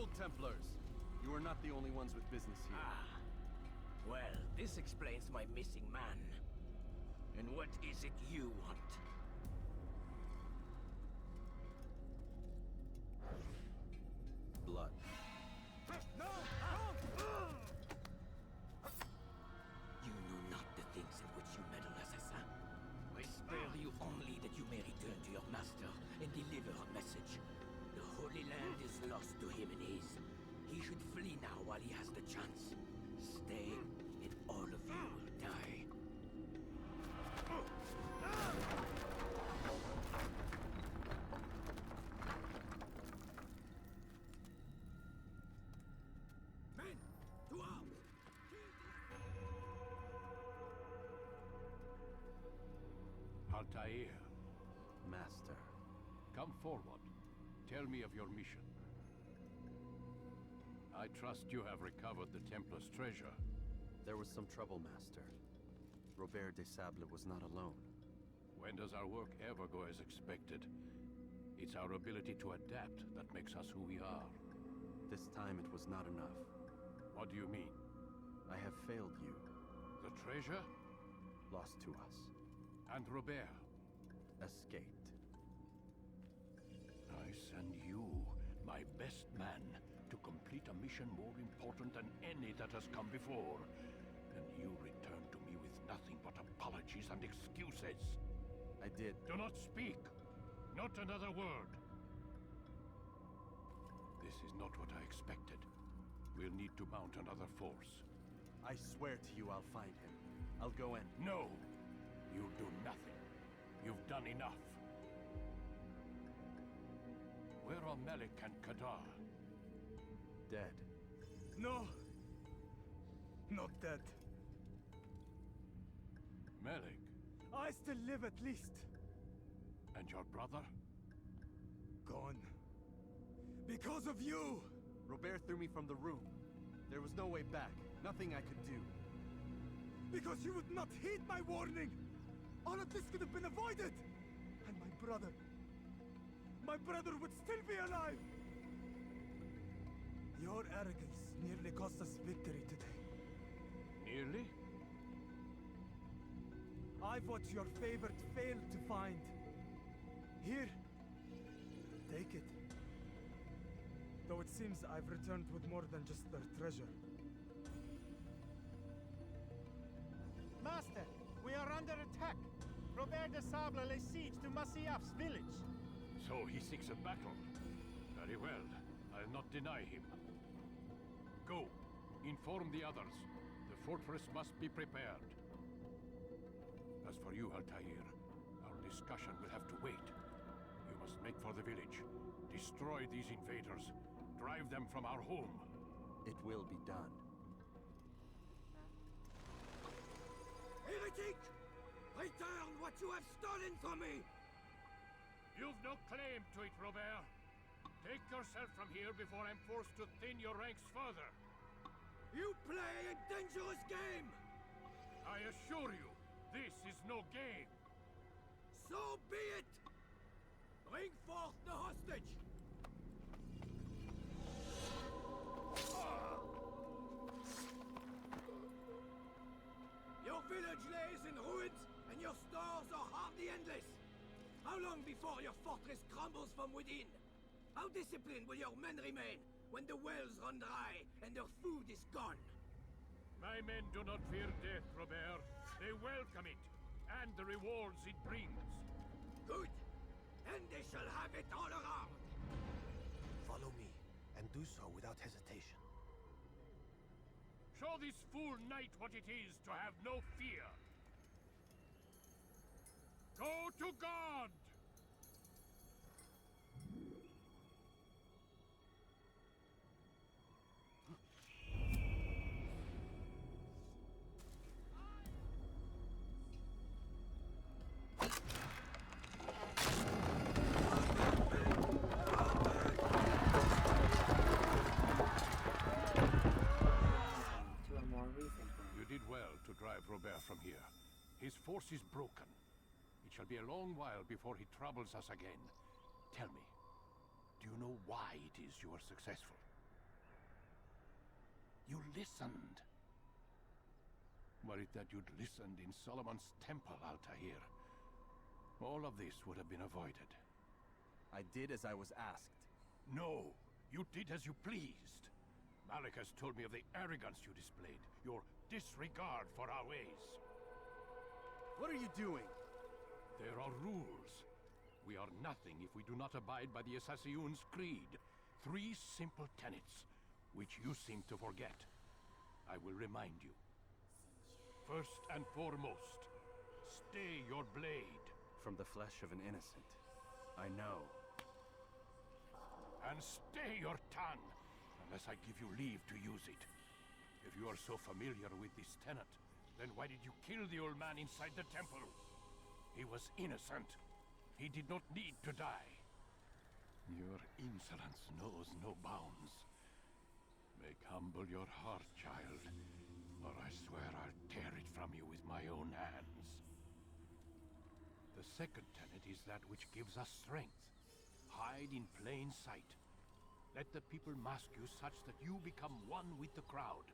Old Templars! You are not the only ones with business here. Ah. Well, this explains my missing man. And what is it you want? Blood. No! You know not the things in which you meddle, assassin. I spare you only that you may return to your master and deliver a message. The Holy Land is lost to him and his. He should flee now while he has the chance. Stay, and all of you will die. Men, to arms! Altair, Master. come forward. Tell me of your mission. I trust you have recovered the Templar's treasure. There was some trouble, Master. Robert de Sable was not alone. When does our work ever go as expected? It's our ability to adapt that makes us who we are. This time it was not enough. What do you mean? I have failed you. The treasure? Lost to us. And Robert? Escaped. I send you, my best man, to complete a mission more important than any that has come before. And you return to me with nothing but apologies and excuses. I did. Do not speak! Not another word! This is not what I expected. We'll need to mount another force. I swear to you I'll find him. I'll go in. No! You'll do nothing. You've done enough. Where are Malik and Kadar? Dead. No! Not dead. Malik? I still live at least. And your brother? Gone. Because of you! Robert threw me from the room. There was no way back. Nothing I could do. Because you would not heed my warning! All of this could have been avoided! And my brother... My brother would still be alive! Your arrogance nearly cost us victory today. Nearly? I've what your favorite failed to find. Here. Take it. Though it seems I've returned with more than just their treasure. Master, we are under attack. Robert de Sable lays siege to Masyaf's village. So he seeks a battle. Very well. I'll not deny him. Go. Inform the others. The fortress must be prepared. As for you, Altair, our discussion will have to wait. You must make for the village. Destroy these invaders. Drive them from our home. It will be done. Heretic! Return what you have stolen from me! You've no claim to it, Robert. Take yourself from here before I'm forced to thin your ranks further. You play a dangerous game! I assure you, this is no game. So be it! Bring forth the hostage! Your village lays in ruins, and your stores are hardly endless. How long before your fortress crumbles from within? How disciplined will your men remain when the wells run dry and their food is gone? My men do not fear death, Robert. They welcome it, and the rewards it brings. Good. And they shall have it all around. Follow me, and do so without hesitation. Show this fool knight what it is to have no fear. Go to God! You did well to drive Robert from here. His force is broken. It shall be a long while before he troubles us again. Tell me, do you know why it is you are successful? You listened. Were it that you'd listened in Solomon's temple, Altair, all of this would have been avoided. I did as I was asked. No, you did as you pleased. Malik has told me of the arrogance you displayed, your disregard for our ways. What are you doing? There are rules. We are nothing if we do not abide by the Assassin's creed. 3 simple tenets, which you seem to forget. I will remind you. First and foremost, stay your blade. From the flesh of an innocent. I know. And stay your tongue, unless I give you leave to use it. If you are so familiar with this tenet, then why did you kill the old man inside the temple? He was innocent. He did not need to die. Your insolence knows no bounds. Make humble your heart, child, or I swear I'll tear it from you with my own hands. The second tenet is that which gives us strength. Hide in plain sight. Let the people mask you such that you become one with the crowd.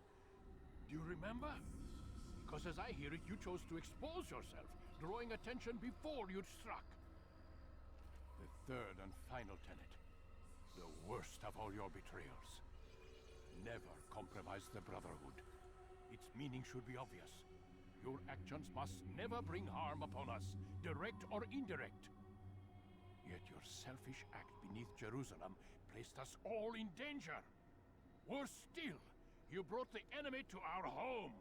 Do you remember? Because as I hear it, you chose to expose yourself, drawing attention before you'd struck. The third and final tenet. The worst of all your betrayals. Never compromise the Brotherhood. Its meaning should be obvious. Your actions must never bring harm upon us, direct or indirect. Yet your selfish act beneath Jerusalem placed us all in danger. Worse still, you brought the enemy to our home.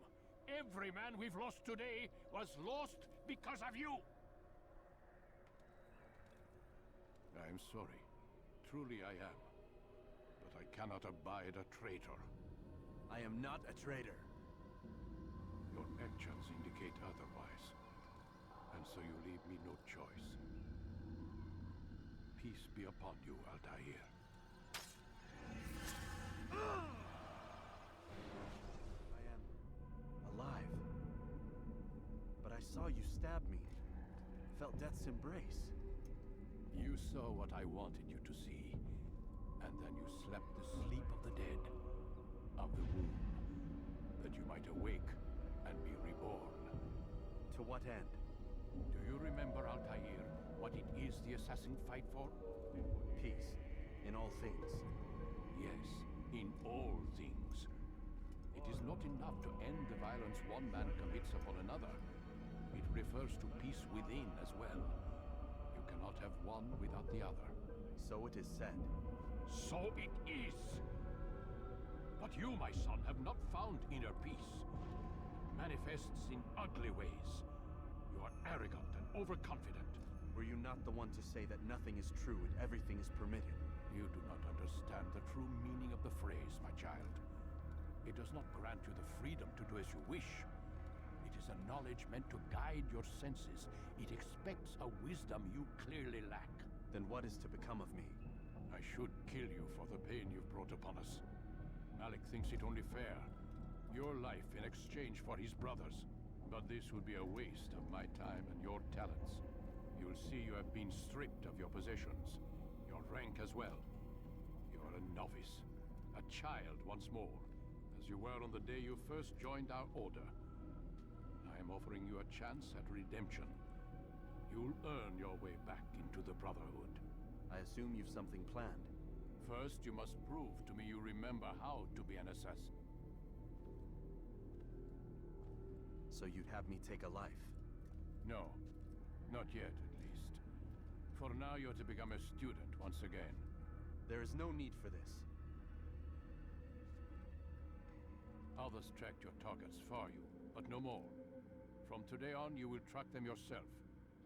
Every man we've lost today was lost because of you. I'm sorry. Truly I am. But I cannot abide a traitor. I am not a traitor. Your actions indicate otherwise. And so you leave me no choice. Peace be upon you, Altair. I am alive. But I saw you stab me. Felt death's embrace. You saw what I wanted you to see. And then you slept the sleep of the dead. Of the womb. That you might awake and be reborn. To what end? Do you remember, Altair, what it is the assassin fight for? Peace. In all things. Yes, in all things. It is not enough to end the violence one man commits upon another. It refers to peace within as well. You cannot have one without the other. So it is said. So it is! But you, my son, have not found inner peace. Manifests in ugly ways. You are arrogant and overconfident. Were you not the one to say that nothing is true and everything is permitted? You do not understand the true meaning of the phrase, my child. It does not grant you the freedom to do as you wish. It is a knowledge meant to guide your senses. It expects a wisdom you clearly lack. Then what is to become of me? I should kill you for the pain you've brought upon us. Malik thinks it only fair. Your life in exchange for his brother's. But this would be a waste of my time and your talents. You'll see you have been stripped of your possessions. Your rank as well. You are a novice. A child once more. As you were on the day you first joined our order. I am offering you a chance at redemption. You'll earn your way back into the Brotherhood. I assume you've something planned. First, you must prove to me you remember how to be an assassin. So you'd have me take a life? No. Not yet, at least. For now, you're to become a student once again. There is no need for this. Others tracked your targets for you, but no more. From today on, you will track them yourself.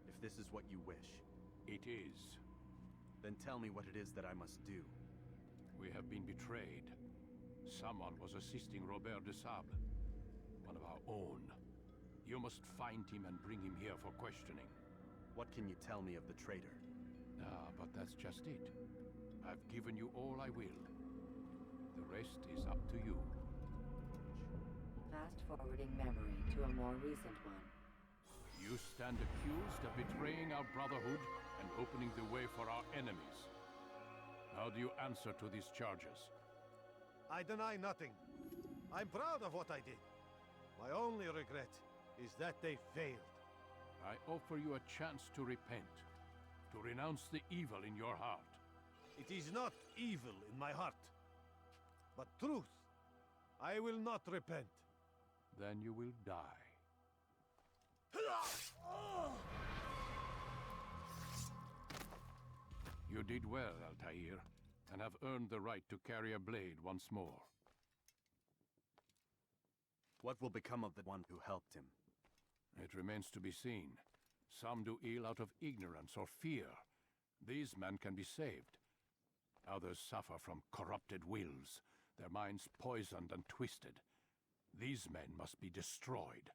If this is what you wish. It is. Then tell me what it is that I must do. We have been betrayed. Someone was assisting Robert de Sable. One of our own. You must find him and bring him here for questioning. What can you tell me of the traitor? Ah, but that's just it. I've given you all I will. The rest is up to you. Fast-forwarding memory to a more recent one. You stand accused of betraying our Brotherhood and opening the way for our enemies. How do you answer to these charges? I deny nothing. I'm proud of what I did. My only regret is that they failed. I offer you a chance to repent, to renounce the evil in your heart. It is not evil in my heart, but truth. I will not repent. Then you will die. You did well, Altair, and have earned the right to carry a blade once more. What will become of the one who helped him? It remains to be seen. Some do ill out of ignorance or fear. These men can be saved. Others suffer from corrupted wills, their minds poisoned and twisted. These men must be destroyed.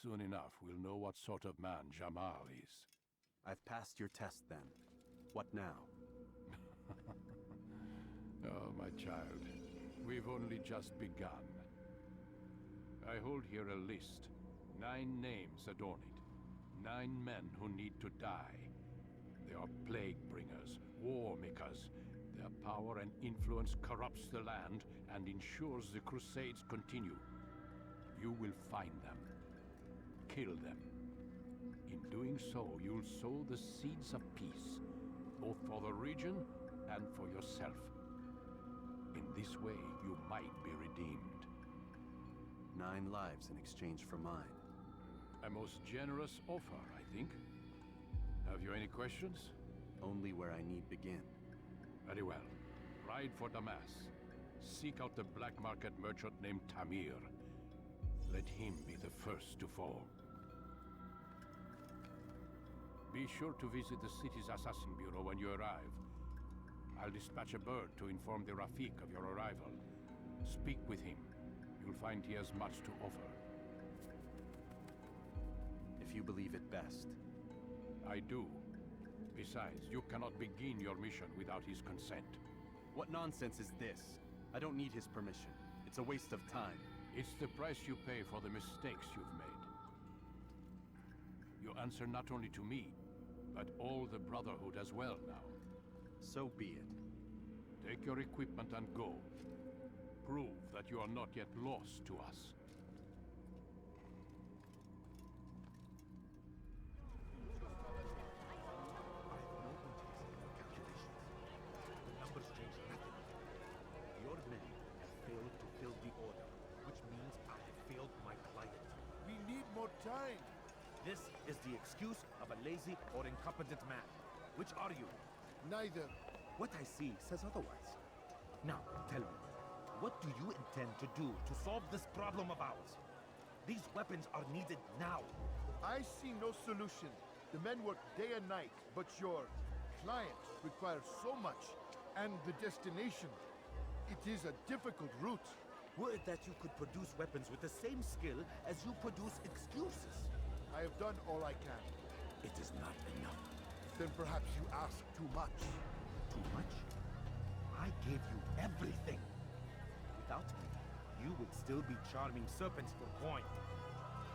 Soon enough, we'll know what sort of man Jamal is. I've passed your test then. What now? Oh, my child. We've only just begun. I hold here a list. 9 names adorn it. 9 men who need to die. They are plague bringers, war makers. Their power and influence corrupts the land and ensures the Crusades continue. You will find them. Kill them. In doing so, you'll sow the seeds of peace, both for the region and for yourself. In this way, you might be redeemed. 9 lives in exchange for mine. A most generous offer, I think. Have you any questions? Only where I need begin. Very well. Ride for Damas. Seek out the black market merchant named Tamir. Let him be the first to fall. Be sure to visit the city's assassin bureau when you arrive. I'll dispatch a bird to inform the Rafik of your arrival. Speak with him. You'll find he has much to offer. If you believe it best. I do. Besides, you cannot begin your mission without his consent. What nonsense is this? I don't need his permission. It's a waste of time. It's the price you pay for the mistakes you've made. You answer not only to me, but all the Brotherhood as well now. So be it. Take your equipment and go. Prove that you are not yet lost to us. Your men have failed to fill the order, which means I have failed my client. We need more time. This is the excuse of a lazy or incompetent man. Which are you? Neither. What I see says otherwise. Now, tell me, what do you intend to do to solve this problem of ours? These weapons are needed now. I see no solution. The men work day and night, but your client requires so much, and the destination. It is a difficult route. Were it that you could produce weapons with the same skill as you produce excuses. I have done all I can. It is not enough. Then perhaps you ask too much. Too much? I gave you everything. Without me, you would still be charming serpents for coin.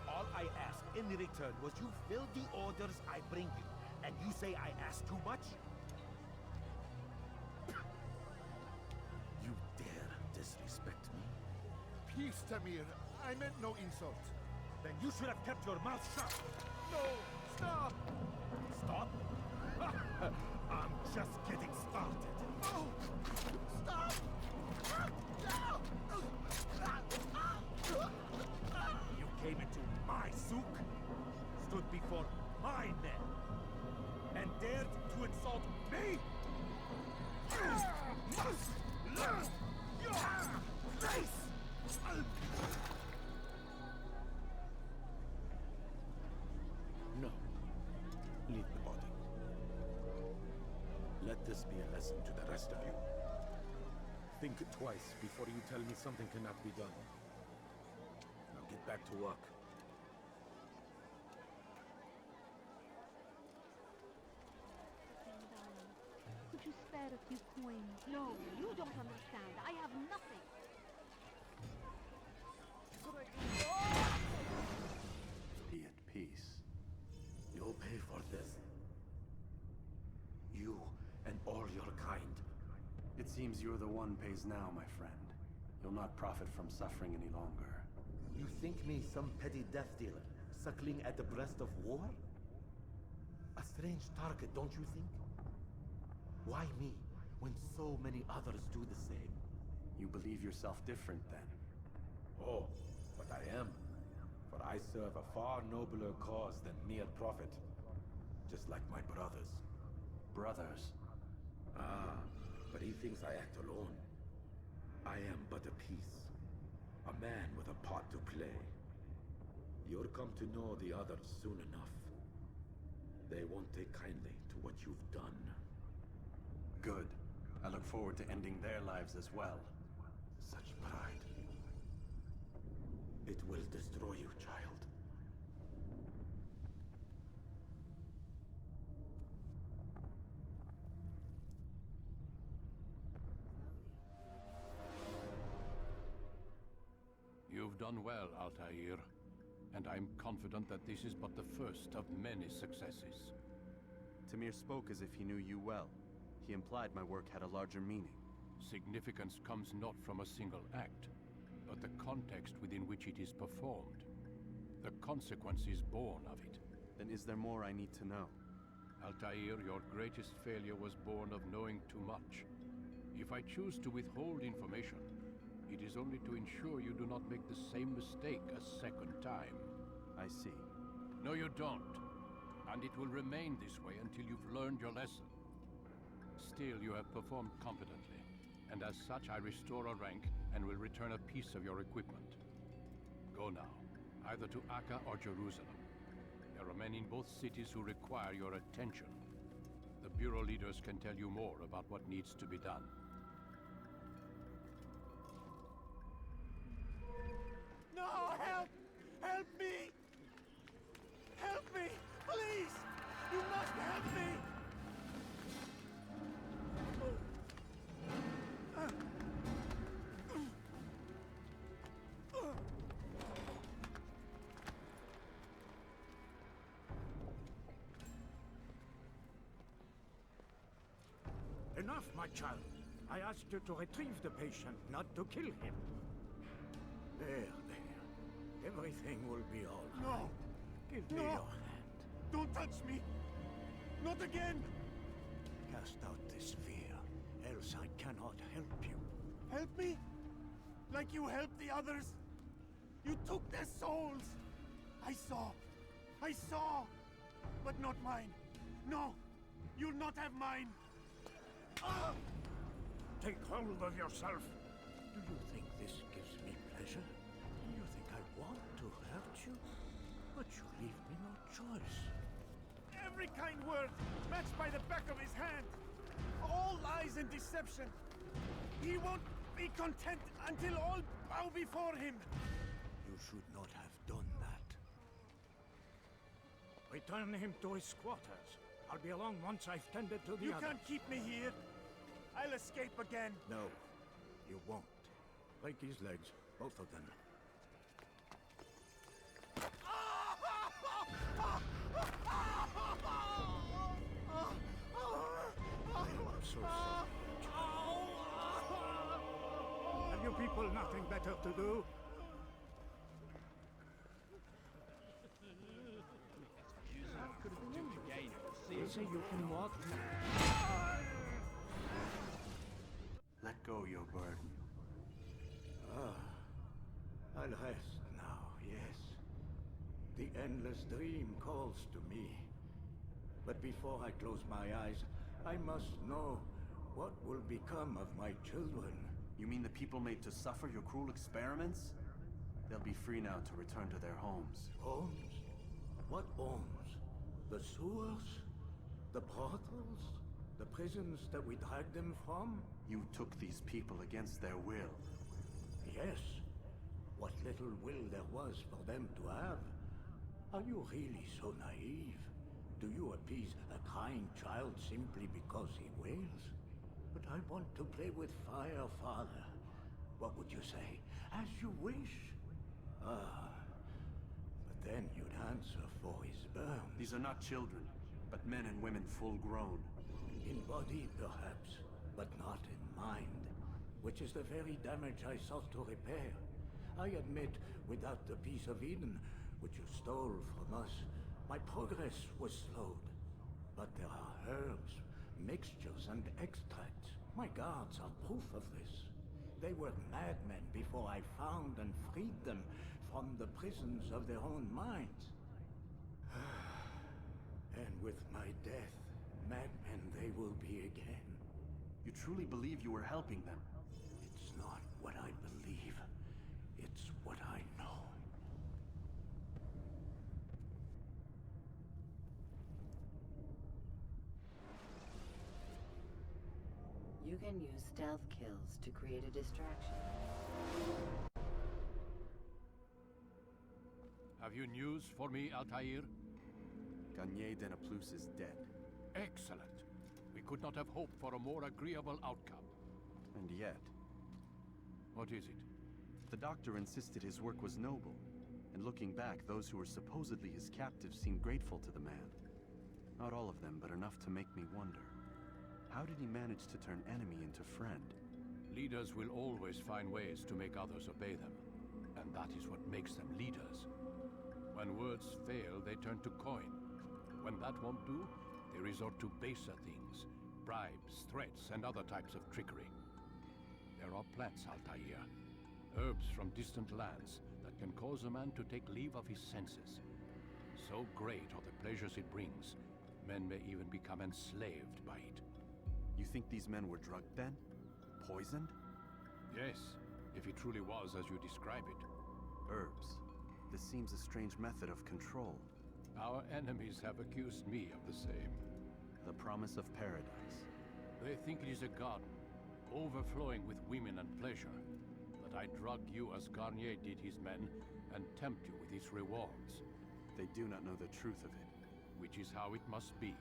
All I asked in return was you fill the orders I bring you. And you say I asked too much? You dare disrespect me? Peace, Tamir. I meant no insult. Then you should have kept your mouth shut. No! Stop! Stop? I'm just getting started. No! Stop! You came into my souk, stood before my men, and dared to insult me? You must learn your place! No. Leave the body. Let this be a lesson to the rest of you. Think twice before you tell me something cannot be done. Now get back to work. Could you spare a few coins? No, you don't understand. I have nothing. Be at peace. You'll pay for this. You and all your kind. It seems you're the one pays now, my friend. You'll not profit from suffering any longer. You think me some petty death dealer, suckling at the breast of war? A strange target, don't you think? Why me, when so many others do the same? You believe yourself different, then? Oh, but I am. For I serve a far nobler cause than mere profit. Just like my brothers. Brothers? Ah, but he thinks I act alone. I am but a piece. A man with a part to play. You'll come to know the others soon enough. They won't take kindly to what you've done. Good. I look forward to ending their lives as well. Such pride. It will destroy you, child. You've done well, Altair. And I'm confident that this is but the first of many successes. Tamir spoke as if he knew you well. He implied my work had a larger meaning. Significance comes not from a single act, but the context within which it is performed. The consequences born of it. Then is there more I need to know? Altair, your greatest failure was born of knowing too much. If I choose to withhold information, it is only to ensure you do not make the same mistake a second time. I see. No, you don't. And it will remain this way until you've learned your lesson. Still, you have performed competently, and as such I restore a rank and will return a piece of your equipment. Go now, either to Akka or Jerusalem. There are men in both cities who require your attention. The Bureau leaders can tell you more about what needs to be done. No, help! Help me! Help me! Please! You must help me! Enough, my child. I asked you to retrieve the patient, not to kill him. There. Everything will be all right. No! Give me No! your hand. Don't touch me! Not again! Cast out this fear, else I cannot help you. Help me? Like you helped the others? You took their souls! I saw! But not mine! No! You'll not have mine! Ah! Take hold of yourself. Do you think this gives me pleasure? Do you think I want to hurt you? But you leave me no choice. Every kind word matched by the back of his hand! All lies and deception! He won't be content until all bow before him! You should not have done that. Return him to his quarters. I'll be along once I've tended to the You others. can't keep me here! I'll escape again! No, you won't. Break his legs, both of them. I'm so sorry. Have you people nothing better to do? You say you can walk now. Let go your burden. I'll rest now, yes. The endless dream calls to me. But before I close my eyes, I must know what will become of my children. You mean the people made to suffer your cruel experiments? They'll be free now to return to their homes. Homes? What homes? The sewers? The brothels? The prisons that we dragged them from? You took these people against their will. Yes. What little will there was for them to have. Are you really so naive? Do you appease a crying child simply because he wails? But I want to play with fire, Father. What would you say? As you wish. But then you'd answer for his burns. These are not children, but men and women full grown. In body, perhaps, but not in mind. which is the very damage I sought to repair. I admit, without the piece of Eden, which you stole from us, my progress was slowed. But there are herbs, mixtures, and extracts. My guards are proof of this. They were madmen before I found and freed them from the prisons of their own minds. And with my death, madmen they will be again. You truly believe you were helping them? It's not what I believe. It's what I know. You can use stealth kills to create a distraction. Have you news for me, Altair? Garnier Denaplus is dead. Excellent. We could not have hoped for a more agreeable outcome. And yet... What is it? The doctor insisted his work was noble. And looking back, those who were supposedly his captives seemed grateful to the man. Not all of them, but enough to make me wonder. How did he manage to turn enemy into friend? Leaders will always find ways to make others obey them. And that is what makes them leaders. When words fail, they turn to coin. When that won't do, they resort to baser things. Bribes, threats, and other types of trickery. There are plants, Altair. Herbs from distant lands that can cause a man to take leave of his senses. So great are the pleasures it brings, men may even become enslaved by it. You think these men were drugged then? Poisoned? Yes, if it truly was as you describe it. Herbs. This seems a strange method of control. Our enemies have accused me of the same. The promise of paradise. They think it is a garden, overflowing with women and pleasure. That I drug you as Garnier did his men, and tempt you with its rewards. They do not know the truth of it. Which is how it must be.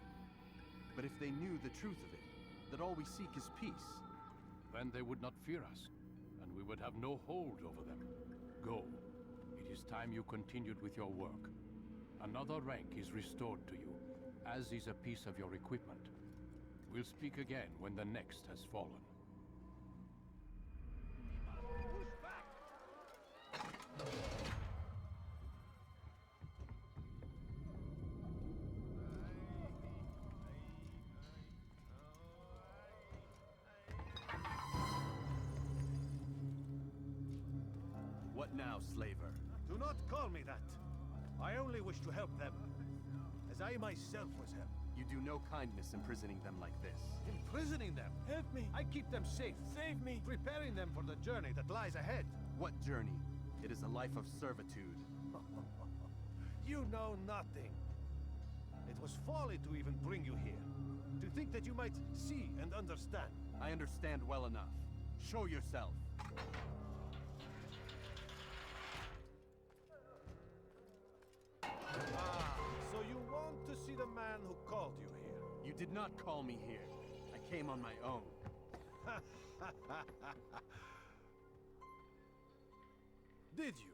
But if they knew the truth of it, that all we seek is peace, then they would not fear us, and we would have no hold over them. Go. It is time you continued with your work. Another rank is restored to you, as is a piece of your equipment. We'll speak again when the next has fallen. What now, slaver? Do not call me that. I only wish to help them, as I myself was helped. You do no kindness imprisoning them like this. Imprisoning them? Help me! I keep them safe. Save me! Preparing them for the journey that lies ahead. What journey? It is a life of servitude. You know nothing. It was folly to even bring you here. To think that you might see and understand. I understand well enough. Show yourself. So you want to see the man who called you here? You did not call me here. I came on my own. Did you?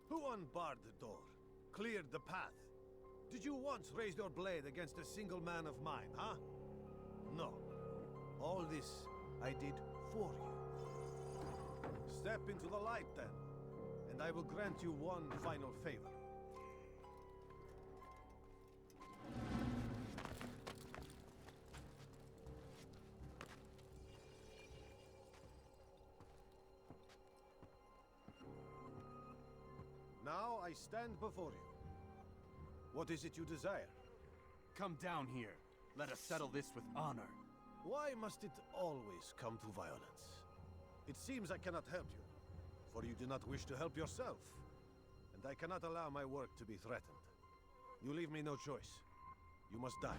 Who unbarred the door? Cleared the path? Did you once raise your blade against a single man of mine, huh? No. All this I did for you. Step into the light then, and I will grant you one final favor. Now I stand before you. What is it you desire? Come down here. Let us settle this with honor. Why must it always come to violence? It seems I cannot help you, for you do not wish to help yourself. And I cannot allow my work to be threatened. You leave me no choice. You must die.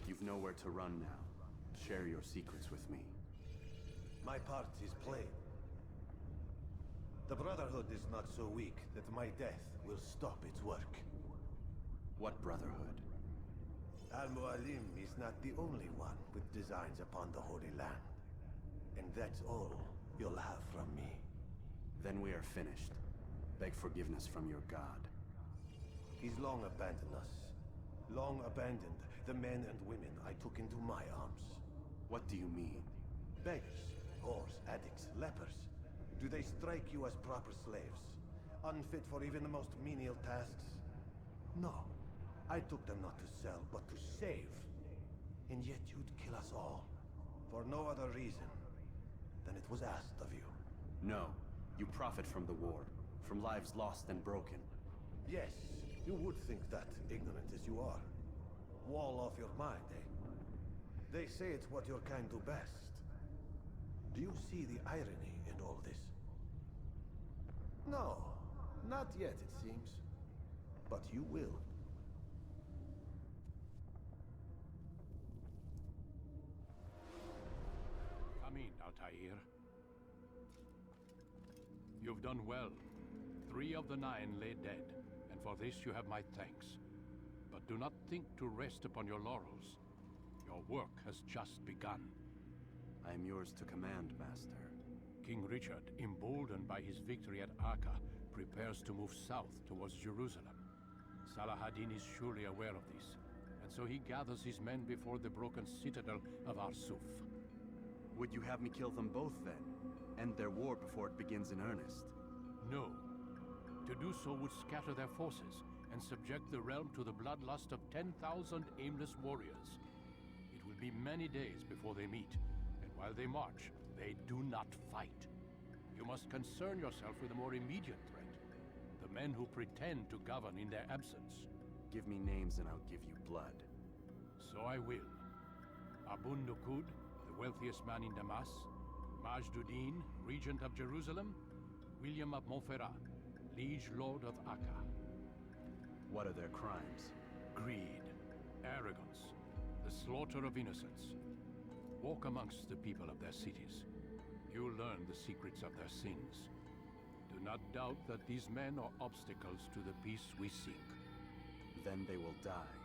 You've nowhere to run now. Share your secrets with me. My part is plain. The Brotherhood is not so weak that my death will stop its work. What Brotherhood? Al-Mualim is not the only one with designs upon the Holy Land. And that's all you'll have from me. Then we are finished. Beg forgiveness from your god. He's long abandoned us. Long abandoned the men and women I took into my arms. What do you mean? Beggars, whores, addicts, lepers. Do they strike you as proper slaves? Unfit for even the most menial tasks? No. I took them not to sell, but to save. And yet you'd kill us all. For no other reason than it was asked of you. No. You profit from the war. From lives lost and broken. Yes, you would think that, ignorant as you are. Wall off your mind, eh? They say it's what your kind do best. Do you see the irony in all this? No, not yet, it seems. But you will. Come in, Altair. You've done well. 3 of the 9 lay dead, and for this you have my thanks. But do not think to rest upon your laurels. Your work has just begun. I am yours to command, Master. King Richard, emboldened by his victory at Acre, prepares to move south towards Jerusalem. Salah-ad-Din is surely aware of this, and so he gathers his men before the broken citadel of Arsuf. Would you have me kill them both, then? End their war before it begins in earnest? No. To do so would scatter their forces and subject the realm to the bloodlust of 10,000 aimless warriors. It will be many days before they meet, and while they march, they do not fight. You must concern yourself with a more immediate threat. The men who pretend to govern in their absence. Give me names and I'll give you blood. So I will. Abun Nukud, the wealthiest man in Damas. Majduddin, regent of Jerusalem. William of Montferrat, liege lord of Acre. What are their crimes? Greed, arrogance, the slaughter of innocents. Walk amongst the people of their cities. You'll learn the secrets of their sins. Do not doubt that these men are obstacles to the peace we seek. Then they will die.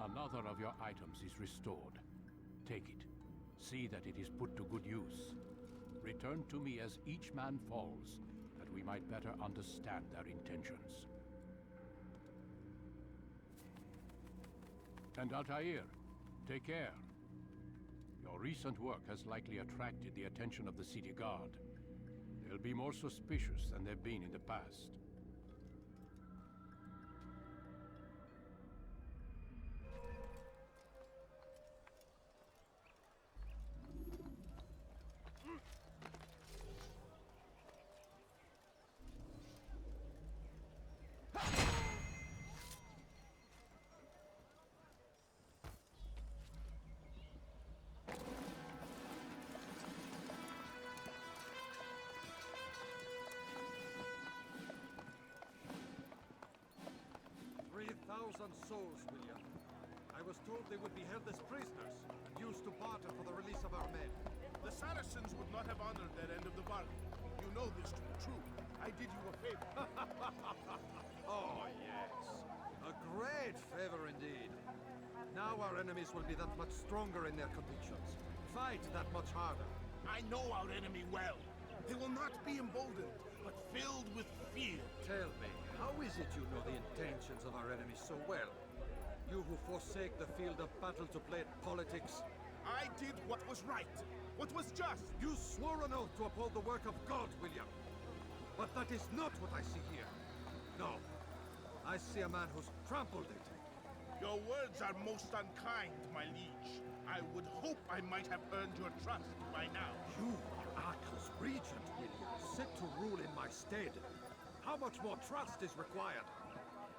Another of your items is restored. Take it. See that it is put to good use. Return to me as each man falls, that we might better understand their intentions. And Altair, take care. Your recent work has likely attracted the attention of the city guard. They'll be more suspicious than they've been in the past. Souls, William. I was told they would be held as prisoners and used to barter for the release of our men. The Saracens would not have honored their end of the bargain. You know this to be true. I did you a favor. Oh, yes. A great favor indeed. Now our enemies will be that much stronger in their convictions. Fight that much harder. I know our enemy well. They will not be emboldened, but filled with fear. Tell me, how is it you know the intentions of our enemies so well? You who forsake the field of battle to play at politics. I did what was right, what was just. You swore an oath to uphold the work of God, William. But that is not what I see here. No. I see a man who's trampled it. Your words are most unkind, my liege. I would hope I might have earned your trust by now. You are Acre's regent, William, set to rule in my stead. How much more trust is required?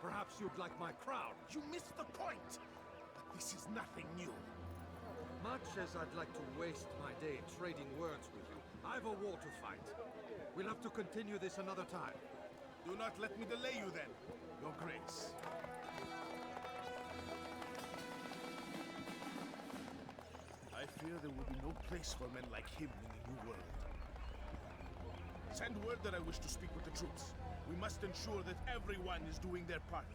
Perhaps you'd like my crown. You missed the point! But this is nothing new. Much as I'd like to waste my day trading words with you, I've a war to fight. We'll have to continue this another time. Do not let me delay you then, Your Grace. I fear there will be no place for men like him in the New World. Send word that I wish to speak with the troops. We must ensure that everyone is doing their part.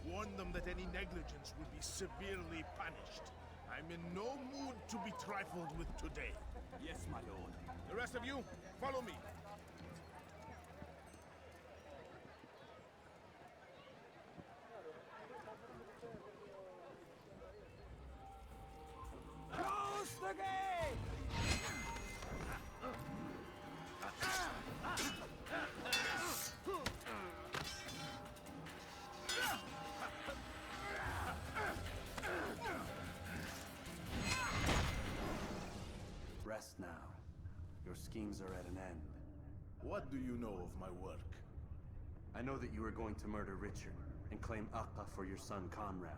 Warn them that any negligence will be severely punished. I'm in no mood to be trifled with today. Yes, my lord. The rest of you, follow me. schemes are at an end. What do you know of my work? I know that you are going to murder Richard and claim Akka for your son Conrad.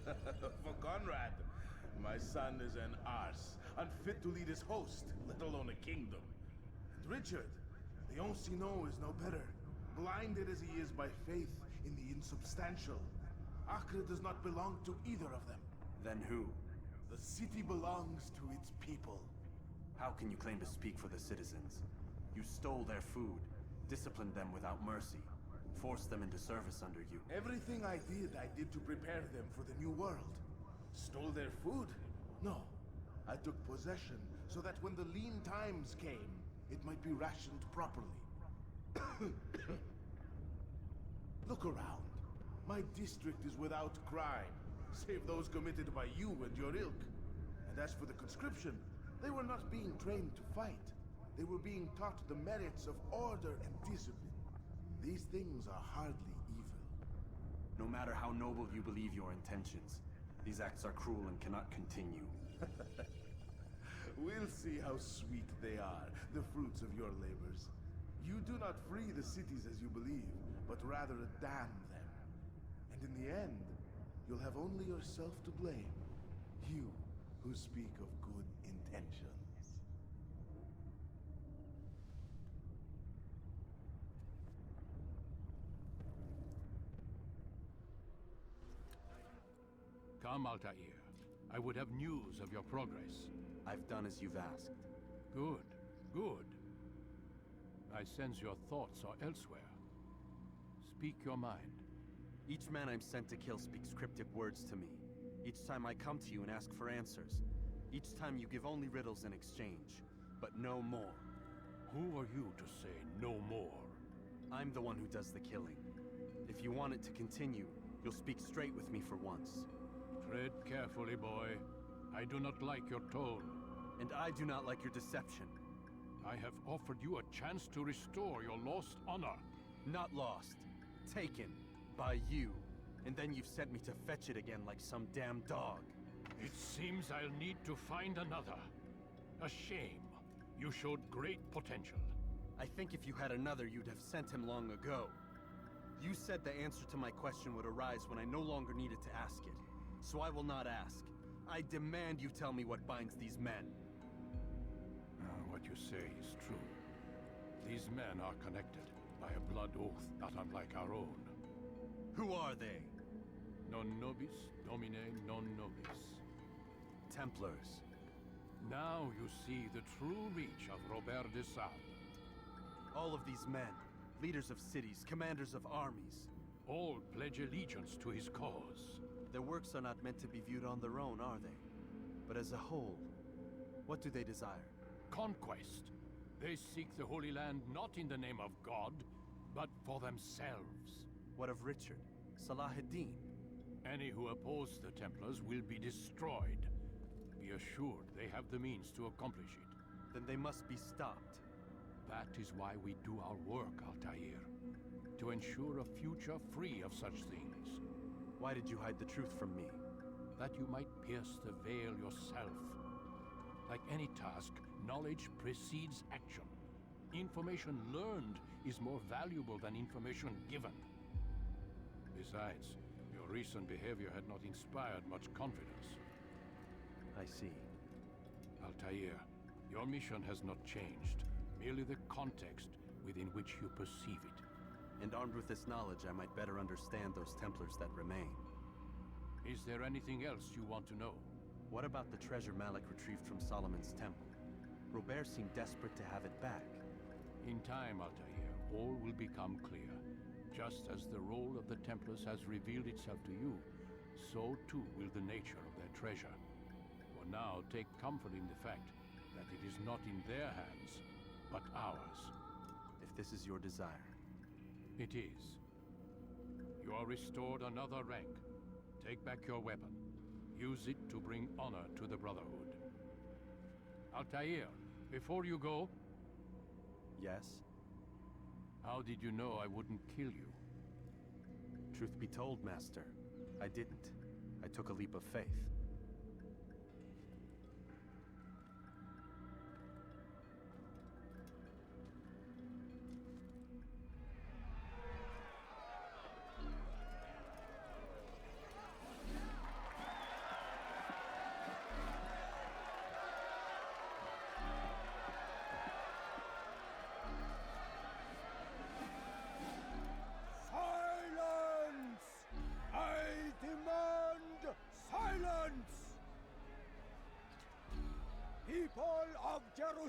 For Conrad, my son is an arse, unfit to lead his host, let alone a kingdom. And Richard, the Ancino is no better, blinded as he is by faith in the insubstantial. Acre does not belong to either of them. Then who? The city belongs to its people. How can you claim to speak for the citizens? You stole their food, disciplined them without mercy, forced them into service under you. Everything I did to prepare them for the new world. Stole their food? No. I took possession so that when the lean times came, it might be rationed properly. Look around. My district is without crime, save those committed by you and your ilk. And as for the conscription, they were not being trained to fight. They were being taught the merits of order and discipline. These things are hardly evil. No matter how noble you believe your intentions, these acts are cruel and cannot continue. We'll see how sweet they are, the fruits of your labors. You do not free the cities as you believe, but rather damn them. And in the end, you'll have only yourself to blame. You who speak of good intentions. Come, Altair. I would have news of your progress. I've done as you've asked. Good, good. I sense your thoughts are elsewhere. Speak your mind. Each man I'm sent to kill speaks cryptic words to me. Each time I come to you and ask for answers. Each time you give only riddles in exchange, but no more. Who are you to say no more? I'm the one who does the killing. If you want it to continue, you'll speak straight with me for once. Tread carefully, boy. I do not like your tone. And I do not like your deception. I have offered you a chance to restore your lost honor. Not lost. Taken. By you. And then you've sent me to fetch it again like some damn dog. It seems I'll need to find another. A shame. You showed great potential. I think if you had another, you'd have sent him long ago. You said the answer to my question would arise when I no longer needed to ask it. So I will not ask. I demand you tell me what binds these men. What you say is true. These men are connected by a blood oath not unlike our own. Who are they? Non nobis, domine non nobis. Templars. Now you see the true reach of Robert de Sade. All of these men, leaders of cities, commanders of armies. All pledge allegiance to his cause. Their works are not meant to be viewed on their own, are they? But as a whole, what do they desire? Conquest. They seek the Holy Land not in the name of God, but for themselves. What of Richard? Salah-ad-Din? Any who oppose the Templars will be destroyed. Be assured they have the means to accomplish it. Then they must be stopped. That is why we do our work, Altair. To ensure a future free of such things. Why did you hide the truth from me? That you might pierce the veil yourself. Like any task, knowledge precedes action. Information learned is more valuable than information given. Besides, your recent behavior had not inspired much confidence. I see. Altair, your mission has not changed. Merely the context within which you perceive it. And armed with this knowledge, I might better understand those Templars that remain. Is there anything else you want to know? What about the treasure Malik retrieved from Solomon's temple? Robert seemed desperate to have it back. In time, Altair, all will become clear. Just as the role of the Templars has revealed itself to you, so too will the nature of their treasure. For now, take comfort in the fact that it is not in their hands, but ours. If this is your desire. It is. You are restored another rank. Take back your weapon. Use it to bring honor to the Brotherhood. Altair, before you go... Yes? How did you know I wouldn't kill you? Truth be told, Master, I didn't. I took a leap of faith.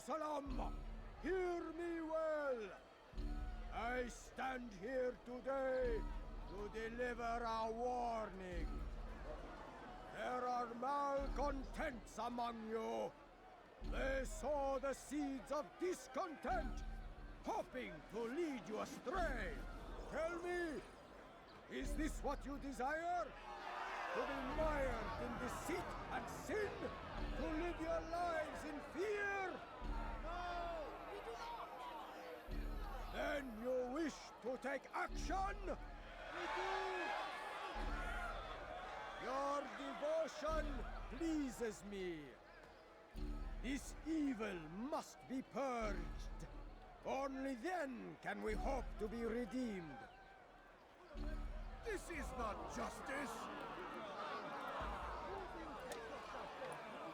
Jerusalem! Hear me well! I stand here today to deliver a warning. There are malcontents among you. They sow the seeds of discontent, hoping to lead you astray. Tell me, is this what you desire? To be mired in deceit and sin? To live your lives in fear? No, we do not! Then you wish to take action? We do! Your devotion pleases me. This evil must be purged. Only then can we hope to be redeemed. This is not justice!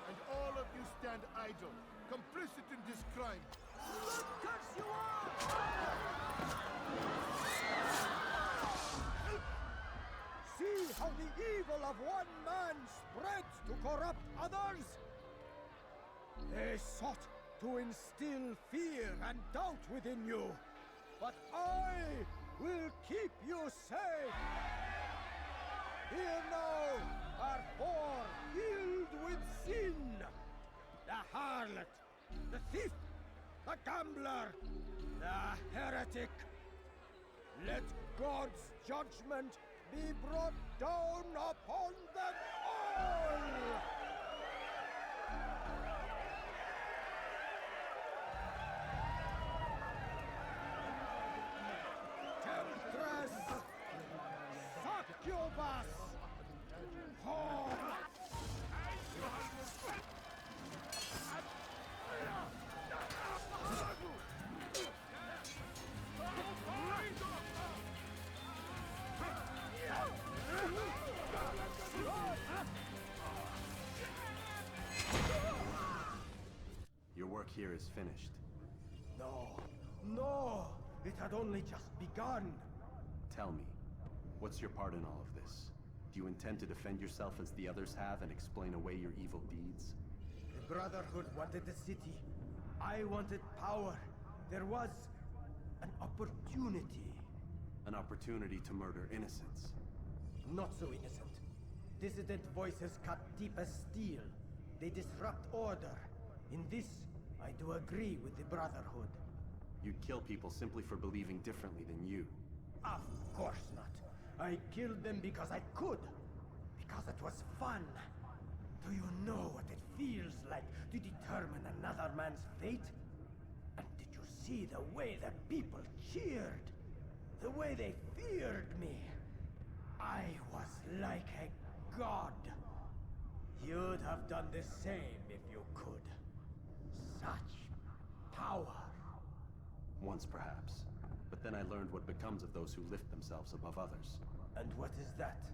And all of you stand idle, complicit in this crime. Curse you all! See how the evil of one man spreads to corrupt others? They sought to instill fear and doubt within you, but I will keep you safe. Here now are four filled with sin. The harlot, the thief, the gambler, the heretic. Let God's judgment be brought down upon them all! Temptress! Succubus! Whore! Your work here is finished. No, no! It had only just begun. Tell me, what's your part in all of this? Do you intend to defend yourself as the others have and explain away your evil deeds? The Brotherhood wanted the city. I wanted power. There was an opportunity. An opportunity to murder innocents. Not so innocent. Dissident voices cut deep as steel. They disrupt order. In this, I do agree with the Brotherhood. You'd kill people simply for believing differently than you. Of course not. I killed them because I could. Because it was fun. Do you know what it feels like to determine another man's fate? And did you see the way the people cheered? The way they feared me? I was like a god. You'd have done the same if you could. Such power. Once perhaps. But then I learned what becomes of those who lift themselves above others. And what is that?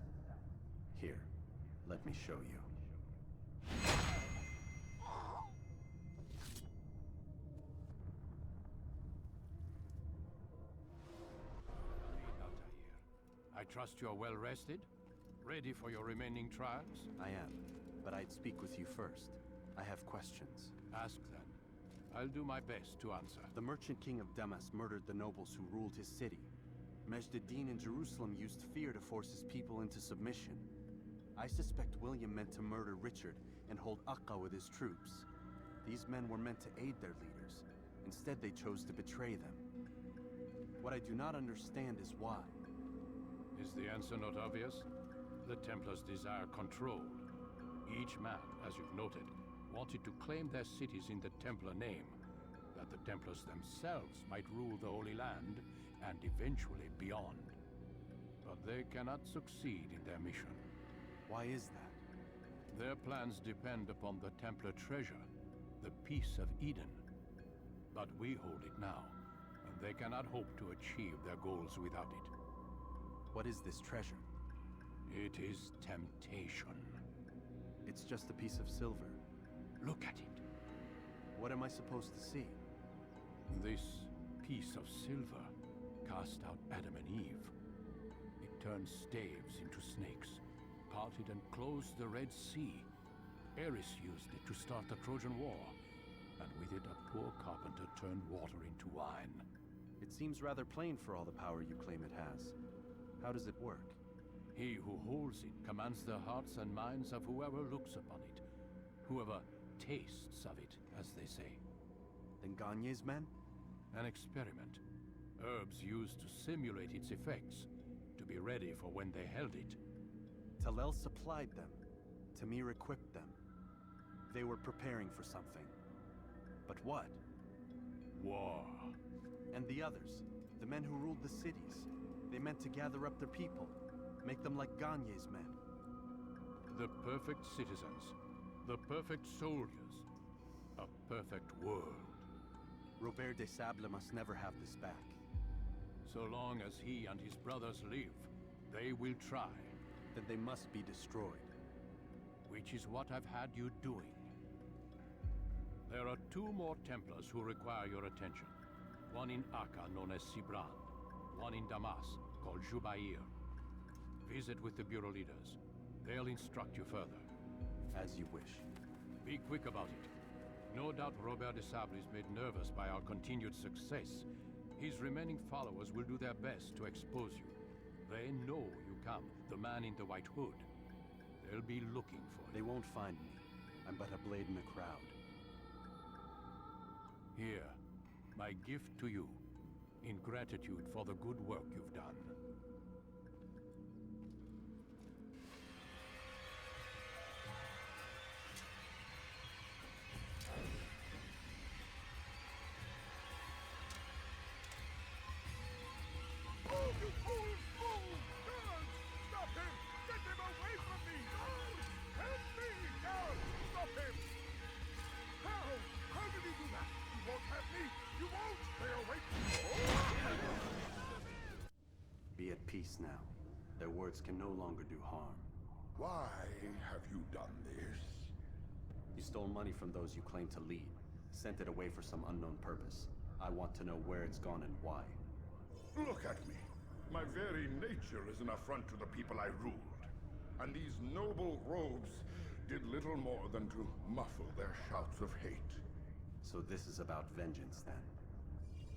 Here, let me show you. I trust you are well rested? Ready for your remaining trials? I am, but I'd speak with you first. I have questions. Ask then. I'll do my best to answer. The merchant king of Damas murdered the nobles who ruled his city. Majd-ad-Din in Jerusalem used fear to force his people into submission. I suspect William meant to murder Richard and hold Akka with his troops. These men were meant to aid their leaders. Instead, they chose to betray them. What I do not understand is why. Is the answer not obvious? The Templars desire control. Each man, as you've noted, wanted to claim their cities in the Templar name, that the Templars themselves might rule the Holy Land and eventually beyond. But they cannot succeed in their mission. Why is that? Their plans depend upon the Templar treasure, the Peace of Eden. But we hold it now, and they cannot hope to achieve their goals without it. What is this treasure? It is temptation. It's just a piece of silver. Look at it. What am I supposed to see? This piece of silver cast out Adam and Eve. It turned staves into snakes, parted and closed the Red Sea. Eris used it to start the Trojan War. and with it a poor carpenter turned water into wine. It seems rather plain for all the power you claim it has. How does it work? He who holds it commands the hearts and minds of whoever looks upon it, whoever tastes of it, as they say. Then Gagne's men? An experiment. Herbs used to simulate its effects, to be ready for when they held it. Talel supplied them. Tamir equipped them. They were preparing for something. But what? War. And the others, the men who ruled the cities, they meant to gather up their people, make them like Gagne's men. The perfect citizens, the perfect soldiers, a perfect world. Robert de Sable must never have this back. So long as he and his brothers live, they will try. Then they must be destroyed. Which is what I've had you doing. There are 2 more Templars who require your attention. One in Akka, known as Sibran. One in Damas, called Jubair. Visit with the Bureau leaders. They'll instruct you further. As you wish. Be quick about it. No doubt Robert de Sable is made nervous by our continued success. His remaining followers will do their best to expose you. They know you come, the man in the white hood. They'll be looking for you. They won't find me. I'm but a blade in the crowd. Here, my gift to you, in gratitude for the good work you've done. Be at peace now. Their words can no longer do harm. Why have you done this? You stole money from those you claim to lead, sent it away for some unknown purpose. I want to know where it's gone and why. Look at me. My very nature is an affront to the people I ruled. And these noble robes did little more than to muffle their shouts of hate. So this is about vengeance, then?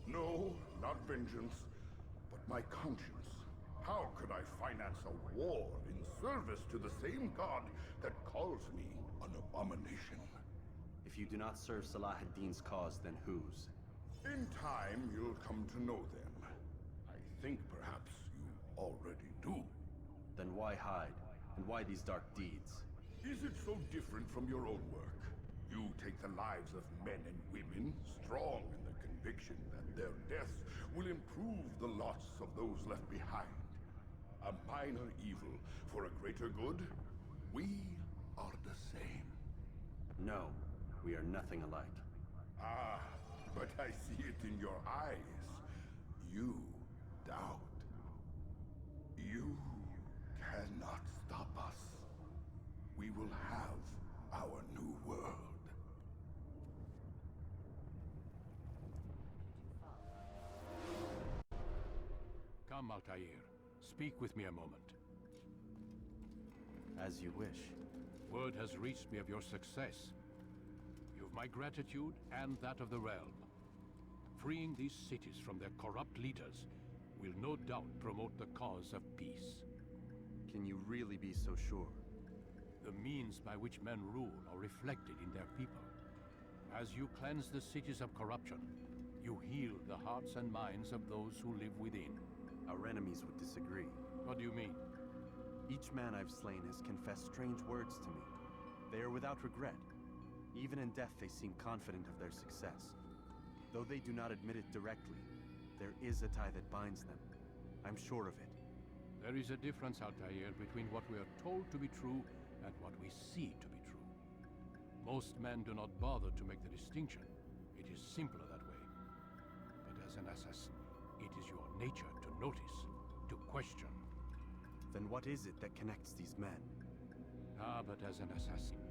No, not vengeance, but my conscience. How could I finance a war in service to the same god that calls me an abomination? If you do not serve Salah ad-Din's cause, then whose? In time, you'll come to know them. I think perhaps you already do. Then why hide? And why these dark deeds? Is it so different from your own work? You take the lives of men and women, strong in the conviction that their deaths will improve the lots of those left behind. A minor evil for a greater good? We are the same. No, we are nothing alike. Ah, but I see it in your eyes. You doubt. You cannot stop us. We will have our new world. Come, Altair. Speak with me a moment. As you wish. Word has reached me of your success. You've my gratitude and that of the realm. Freeing these cities from their corrupt leaders will no doubt promote the cause of peace. Can you really be so sure? The means by which men rule are reflected in their people. As you cleanse the cities of corruption, you heal the hearts and minds of those who live within. Our enemies would disagree. What do you mean? Each man I've slain has confessed strange words to me. They are without regret. Even in death they seem confident of their success. Though they do not admit it directly, there is a tie that binds them. I'm sure of it. There is a difference, Altair, between what we are told to be true and what we see to be true. Most men do not bother to make the distinction. It is simpler that way. But as an assassin, it is your nature to notice, to question. Then what is it that connects these men? Ah, but as an assassin,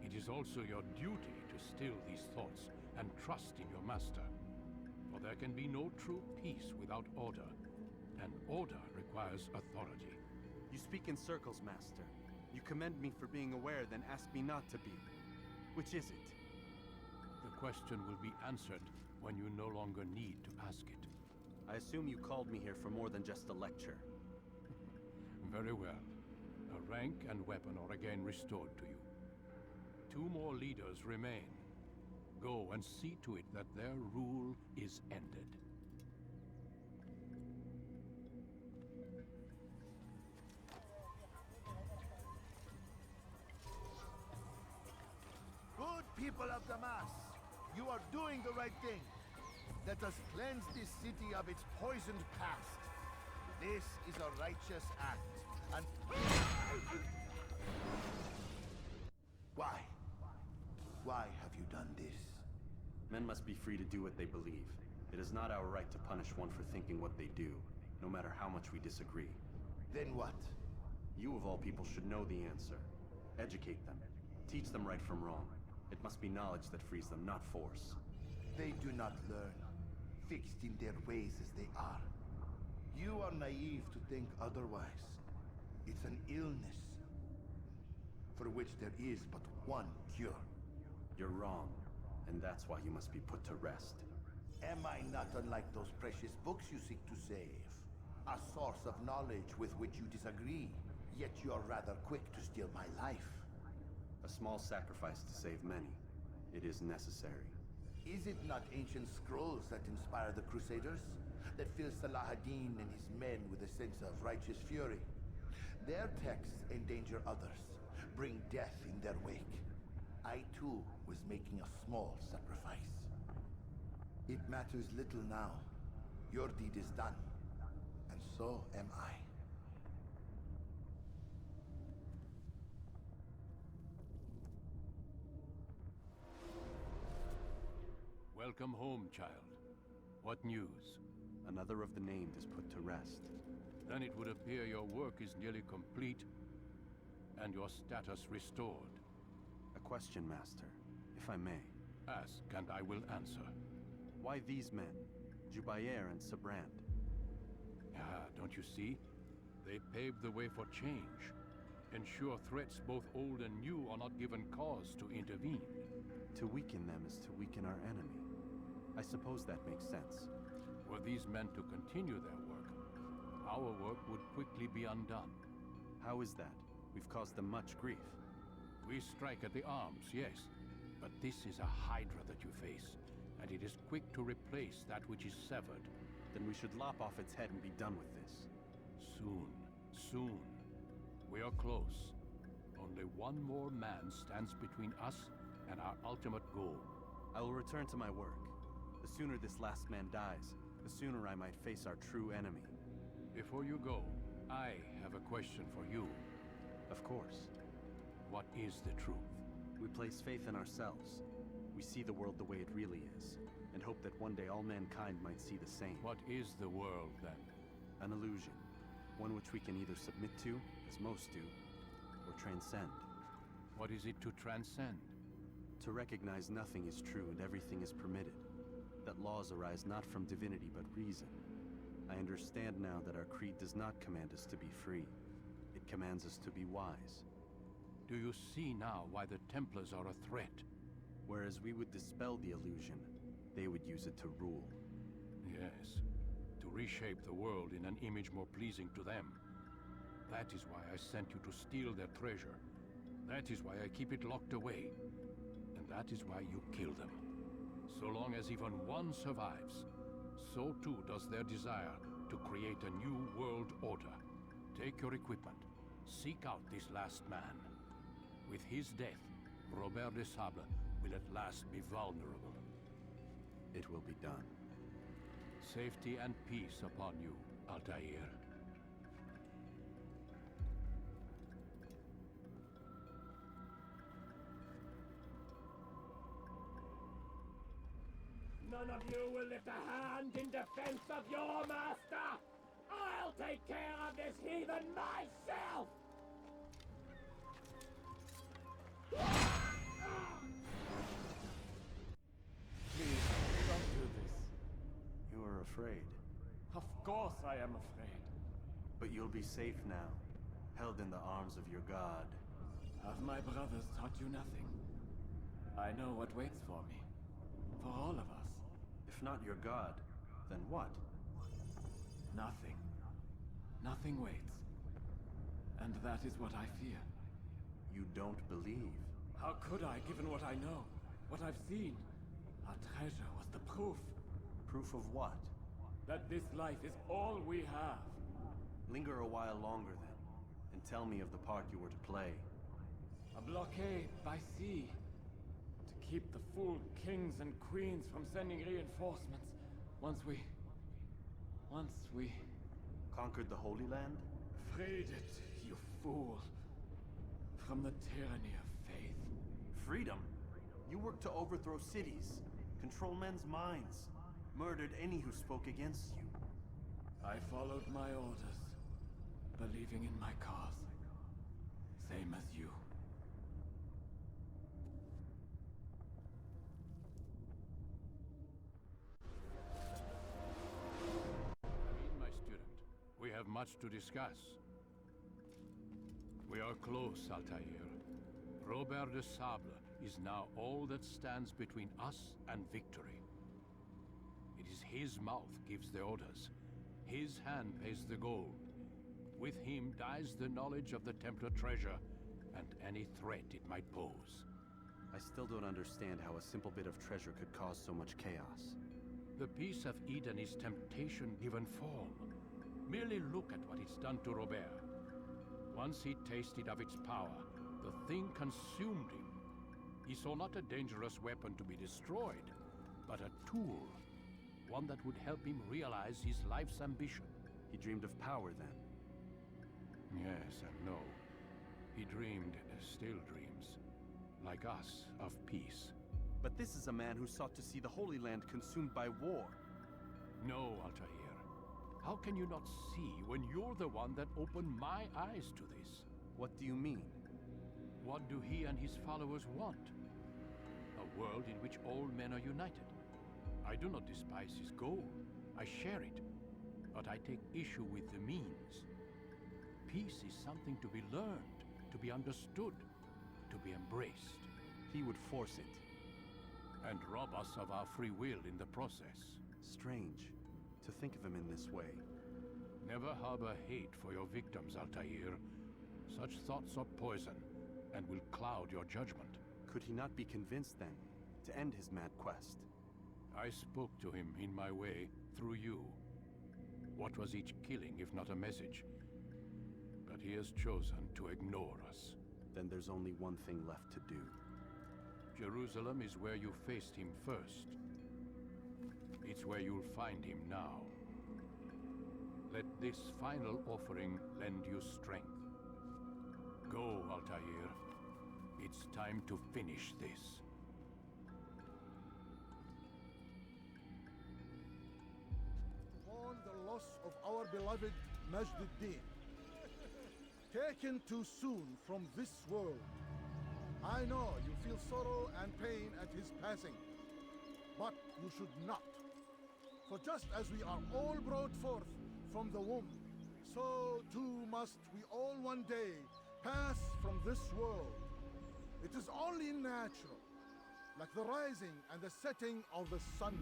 it is also your duty to still these thoughts and trust in your master. For there can be no true peace without order, and order requires authority. You speak in circles, Master. You commend me for being aware, then ask me not to be. Which is it? The question will be answered when you no longer need to ask it. I assume you called me here for more than just a lecture. Very well. A rank and weapon are again restored to you. 2 more leaders remain. Go and see to it that their rule is ended. Good people of Damas, you are doing the right thing. Let us cleanse this city of its poisoned past. This is a righteous act, and... Why? Why have you done this? Men must be free to do what they believe. It is not our right to punish one for thinking what they do, no matter how much we disagree. Then what? You of all people should know the answer. Educate them. Teach them right from wrong. It must be knowledge that frees them, not force. They do not learn, fixed in their ways as they are. You are naive to think otherwise. It's an illness, for which there is but one cure. You're wrong, and that's why you must be put to rest. Am I not unlike those precious books you seek to save? A source of knowledge with which you disagree, yet you are rather quick to steal my life. A small sacrifice to save many. It is necessary. Is it not ancient scrolls that inspire the Crusaders? That fill Salah ad-Din and his men with a sense of righteous fury? Their texts endanger others, bring death in their wake. I too was making a small sacrifice. It matters little now. Your deed is done, and so am I. Welcome home, child. What news? Another of the named is put to rest. Then it would appear your work is nearly complete, and your status restored. A question, Master, if I may. Ask, and I will answer. Why these men? Jubayer and Sabrand? Ah, don't you see? They paved the way for change. Ensure threats both old and new are not given cause to intervene. To weaken them is to weaken our enemy. I suppose that makes sense. Were these men to continue their work, our work would quickly be undone. How is that? We've caused them much grief. We strike at the arms, yes. But this is a hydra that you face, and it is quick to replace that which is severed. Then we should lop off its head and be done with this. Soon, soon. We are close. Only one more man stands between us and our ultimate goal. I will return to my work. The sooner this last man dies, the sooner I might face our true enemy. Before you go, I have a question for you. Of course. What is the truth? We place faith in ourselves. We see the world the way it really is, and hope that one day all mankind might see the same. What is the world, then? An illusion. One which we can either submit to, as most do, or transcend. What is it to transcend? To recognize nothing is true and everything is permitted. That laws arise not from divinity but reason. I understand now that our creed does not command us to be free. It commands us to be wise. Do you see now why the Templars are a threat? Whereas we would dispel the illusion, they would use it to rule. Yes. To reshape the world in an image more pleasing to them. That is why I sent you to steal their treasure. That is why I keep it locked away. And that is why you kill them. So long as even one survives, so too does their desire to create a new world order. Take your equipment. Seek out this last man. With his death, Robert de Sable will at last be vulnerable. It will be done. Safety and peace upon you, Altair. None of you will lift a hand in defense of your master! I'll take care of this heathen myself! Please, don't do this. You are afraid. Of course I am afraid. But you'll be safe now, held in the arms of your god. Have my brothers taught you nothing? I know what waits for me. For all of us. If not your god, then what? Nothing. Nothing waits. And that is what I fear. You don't believe? How could I, given what I know? What I've seen? Our treasure was the proof. Proof of what? That this life is all we have. Linger a while longer then, and tell me of the part you were to play. A blockade by sea. To keep the fool kings and queens from sending reinforcements. Once we... Conquered the Holy Land? Freed it, you fool. From the tyranny of faith. Freedom? You worked to overthrow cities, control men's minds, murdered any who spoke against you. I followed my orders, believing in my cause. Same as you. My student, we have much to discuss. We are close, Altair. Robert de Sable is now all that stands between us and victory. It is his mouth gives the orders. His hand pays the gold. With him dies the knowledge of the Templar treasure and any threat it might pose. I still don't understand how a simple bit of treasure could cause so much chaos. The Peace of Eden is temptation given form. Merely look at what it's done to Robert. Once he tasted of its power, the thing consumed him. He saw not a dangerous weapon to be destroyed, but a tool. One that would help him realize his life's ambition. He dreamed of power then? Yes and no. He dreamed, still dreams, like us, of peace. But this is a man who sought to see the Holy Land consumed by war. No, Altair. How can you not see when you're the one that opened my eyes to this? What do you mean? What do he and his followers want? A world in which all men are united. I do not despise his goal. I share it. But I take issue with the means. Peace is something to be learned, to be understood, to be embraced. He would force it. And rob us of our free will in the process. Strange to think of him in this way. Never harbor hate for your victims, Altair. Such thoughts are poison, and will cloud your judgment. Could he not be convinced, then, to end his mad quest? I spoke to him in my way, through you. What was each killing, if not a message? But he has chosen to ignore us. Then there's only one thing left to do. Jerusalem is where you faced him first. It's where you'll find him now. Let this final offering lend you strength. Go, Altair. It's time to finish this. Upon the loss of our beloved Majd-ud-Din, taken too soon from this world, I know you feel sorrow and pain at his passing, but you should not. For just as we are all brought forth from the womb, so too must we all one day pass from this world. It is only natural, like the rising and the setting of the sun.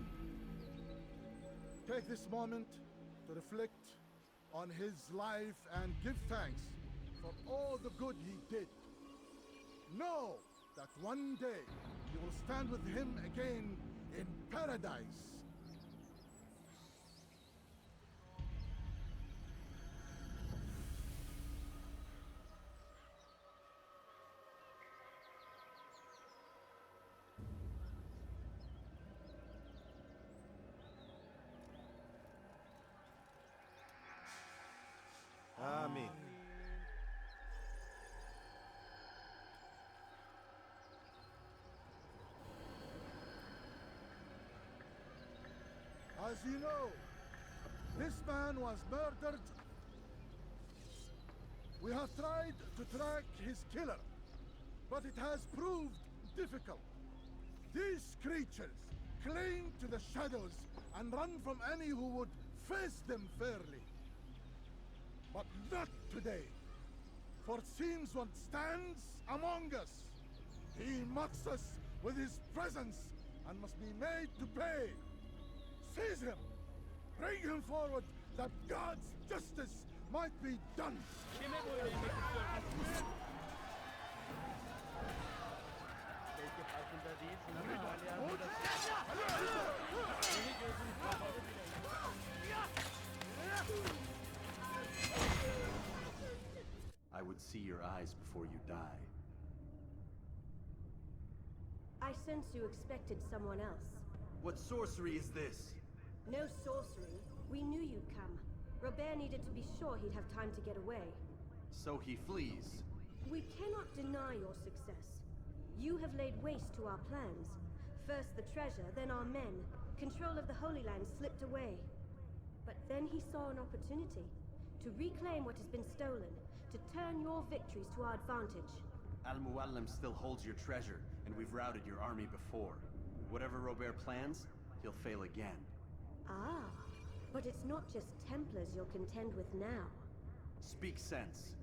Take this moment to reflect on his life and give thanks for all the good he did. Know that one day you will stand with him again in paradise. Amen. As you know, this man was murdered. We have tried to track his killer, but it has proved difficult. These creatures cling to the shadows and run from any who would face them fairly. But not today, for it seems one stands among us. He mocks us with his presence and must be made to pay. Seize him! Bring him forward, that God's justice might be done! I would see your eyes before you die. I sense you expected someone else. What sorcery is this? No sorcery. We knew you'd come. Robert needed to be sure he'd have time to get away. So he flees. We cannot deny your success. You have laid waste to our plans. First the treasure, then our men. Control of the Holy Land slipped away. But then he saw an opportunity. To reclaim what has been stolen. To turn your victories to our advantage. Al-Mualim still holds your treasure, and we've routed your army before. Whatever Robert plans, he'll fail again. Ah, but it's not just Templars you'll contend with now. Speak sense.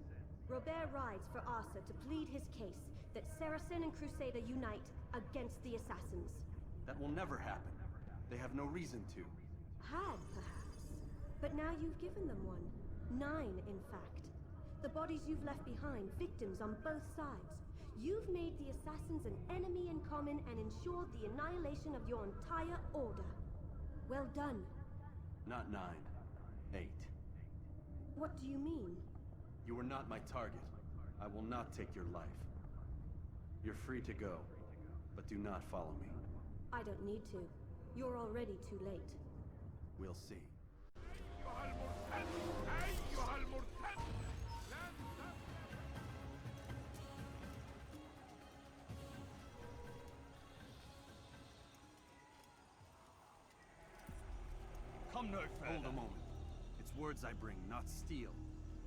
Robert rides for Arthur to plead his case that Saracen and Crusader unite against the Assassins. That will never happen. They have no reason to. Had, perhaps. But now you've given them one. 9, in fact. The bodies you've left behind, victims on both sides. You've made the Assassins an enemy in common and ensured the annihilation of your entire order. Well done. Not 9. 8. What do you mean? You are not my target. I will not take your life. You're free to go, but do not follow me. I don't need to. You're already too late. We'll see. Come no further. Hold a moment. It's words I bring, not steel.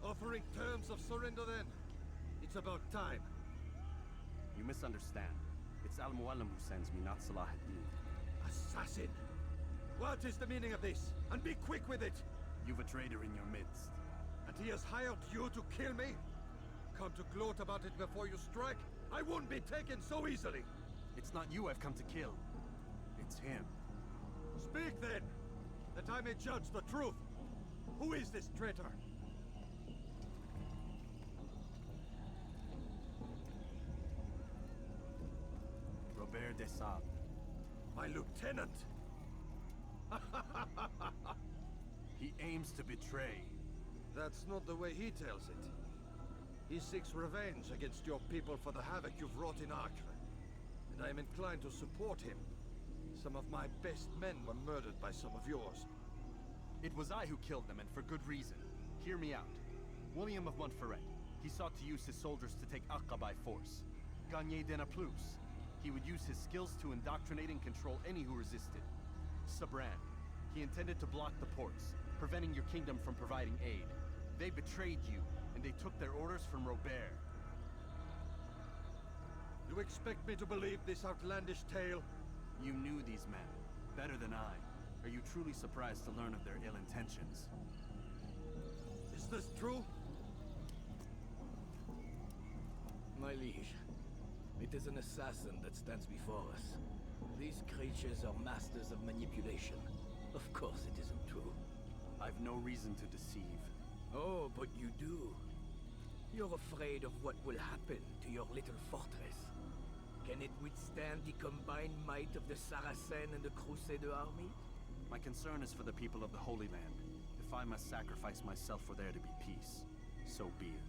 Offering terms of surrender then? It's about time. You misunderstand. It's Al-Mualim who sends me, not Salah ad-Din. Assassin! What is the meaning of this? And be quick with it! You've a traitor in your midst. And he has hired you to kill me? Come to gloat about it before you strike? I won't be taken so easily! It's not you I've come to kill. It's him. Speak then! That I may judge the truth! Who is this traitor? Robert de Sable. My lieutenant! He aims to betray. That's not the way he tells it. He seeks revenge against your people for the havoc you've wrought in Acre. And I am inclined to support him. Some of my best men were murdered by some of yours. It was I who killed them, and for good reason. Hear me out. William of Montferrat. He sought to use his soldiers to take Acre by force. Gagné de Naplouse. He would use his skills to indoctrinate and control any who resisted. Sabran. He intended to block the ports, preventing your kingdom from providing aid. They betrayed you, and they took their orders from Robert. You expect me to believe this outlandish tale? You knew these men, better than I. Are you truly surprised to learn of their ill intentions? Is this true? My liege, it is an assassin that stands before us. These creatures are masters of manipulation. Of course it isn't true. I've no reason to deceive. Oh, but you do. You're afraid of what will happen to your little fortress. Can it withstand the combined might of the Saracen and the Crusader army? My concern is for the people of the Holy Land. If I must sacrifice myself for there to be peace, so be it.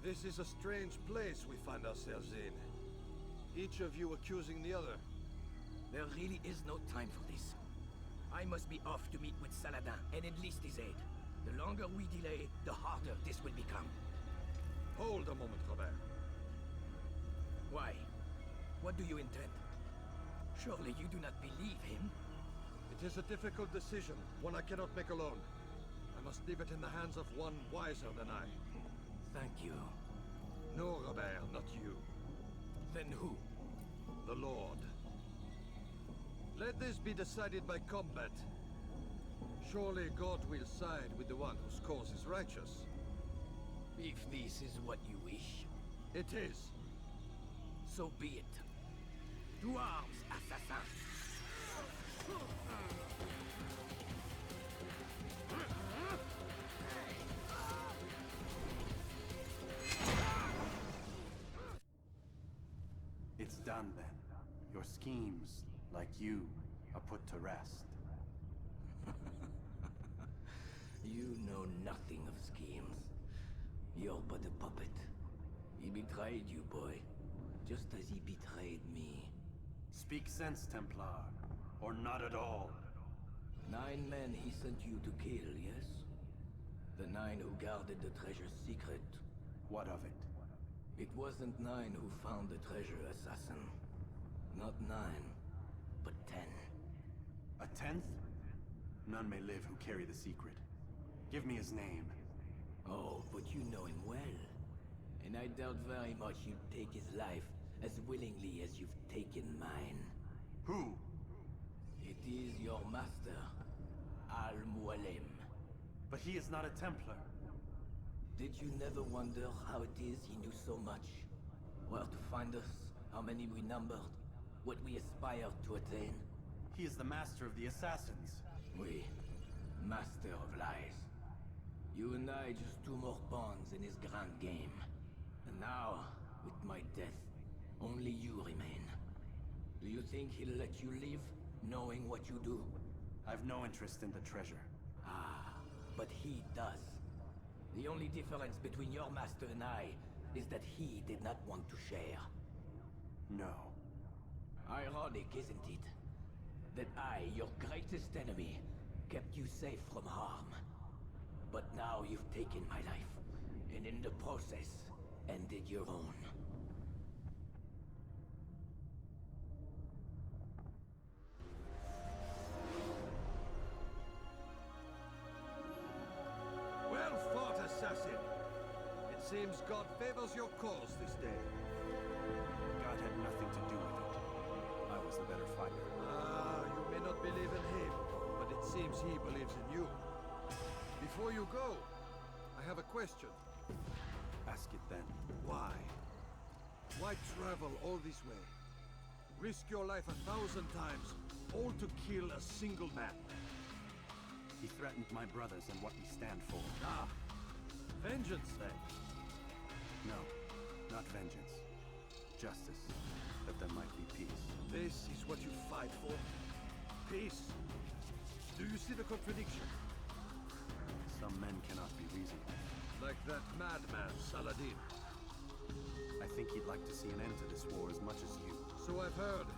This is a strange place we find ourselves in. Each of you accusing the other. There really is no time for this. I must be off to meet with Saladin and enlist his aid. The longer we delay, the harder this will become. Hold a moment, Robert. Why? What do you intend? Surely you do not believe him? It is a difficult decision, one I cannot make alone. I must leave it in the hands of one wiser than I. Thank you. No, Robert, not you. Then who? The Lord. Let this be decided by combat. Surely God will side with the one whose cause is righteous. If this is what you wish. It is. So be it. To arms, assassins! It's done then. Your schemes, like you, are put to rest. You know nothing of schemes. You're but a puppet. He betrayed you, boy. Just as he betrayed me. Speak sense, Templar. Or not at all. 9 men he sent you to kill, yes? The 9 who guarded the treasure's secret. What of it? It wasn't 9 who found the treasure, assassin. Not 9, but 10. A 10th? None may live who carry the secret. Give me his name. Oh, but you know him well. And I doubt very much you'd take his life as willingly as you've taken mine. Who? It is your master, Al-Mualim. But he is not a Templar. Did you never wonder how it is he knew so much? Where to find us, how many we numbered, what we aspired to attain? He is the master of the assassins. We, master of lies. You and I just 2 more pawns in his grand game. And now, with my death, only you remain. Do you think he'll let you live, knowing what you do? I've no interest in the treasure. Ah, but he does. The only difference between your master and I is that he did not want to share. No. Ironic, isn't it? That I, your greatest enemy, kept you safe from harm. But now you've taken my life, and in the process, ended your own. Well fought, assassin. It seems God favors your cause this day. God had nothing to do with it. I was the better fighter. Ah, you may not believe in him, but it seems he believes in you. Before you go, I have a question. Ask it then. Why? Why travel all this way? Risk your life 1,000 times, all to kill a single man. He threatened my brothers and what we stand for. Ah, vengeance then. No, not vengeance. Justice, that there might be peace. This is what you fight for? Peace? Do you see the contradiction? Some men cannot be reasoned. Like that madman, Saladin. I think he'd like to see an end to this war as much as you. So I've heard,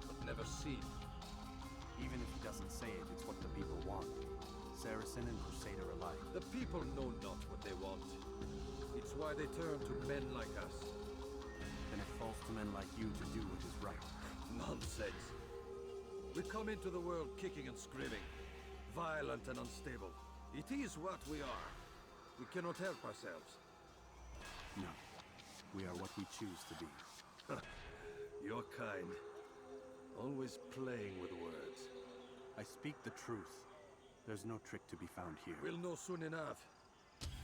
but never seen. Even if he doesn't say it, it's what the people want. Saracen and Crusader alike. The people know not what they want. It's why they turn to men like us. Then it falls to men like you to do what is right. Nonsense. We come into the world kicking and screaming. Violent and unstable. It is what we are. We cannot help ourselves. No. We are what we choose to be. You're kind. Always playing with words. I speak the truth. There's no trick to be found here. We'll know soon enough.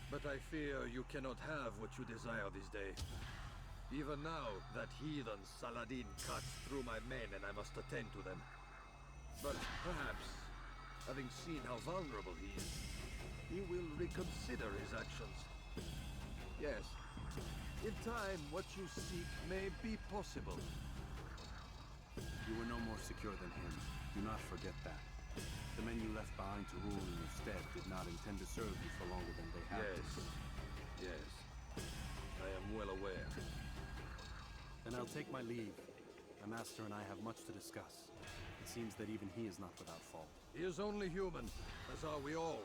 But I fear you cannot have what you desire this day. Even now, that heathen Saladin cuts through my men and I must attend to them. But perhaps, having seen how vulnerable he is, he will reconsider his actions. Yes, in time, what you seek may be possible. You were no more secure than him. Do not forget that. The men you left behind to rule in your stead did not intend to serve you for longer than they had to. Yes. I am well aware. Then I'll take my leave. My master and I have much to discuss. It seems that even he is not without fault. He is only human, as are we all.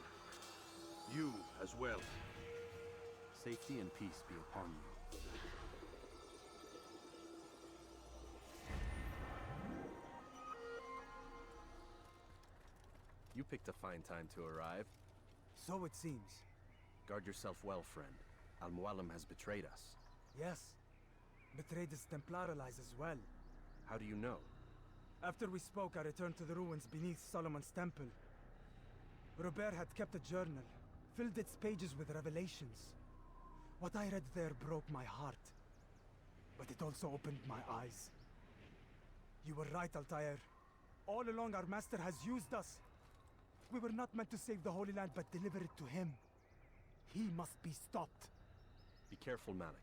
You as well. Safety and peace be upon you. You picked a fine time to arrive. So it seems. Guard yourself well, friend. Al-Mualim has betrayed us. Yes. Betrayed his Templar allies as well. How do you know? After we spoke, I returned to the ruins beneath Solomon's temple. Robert had kept a journal, filled its pages with revelations. What I read there broke my heart. But it also opened my eyes. You were right, Altair. All along our master has used us. We were not meant to save the Holy Land, but deliver it to him. He must be stopped. Be careful, Malik.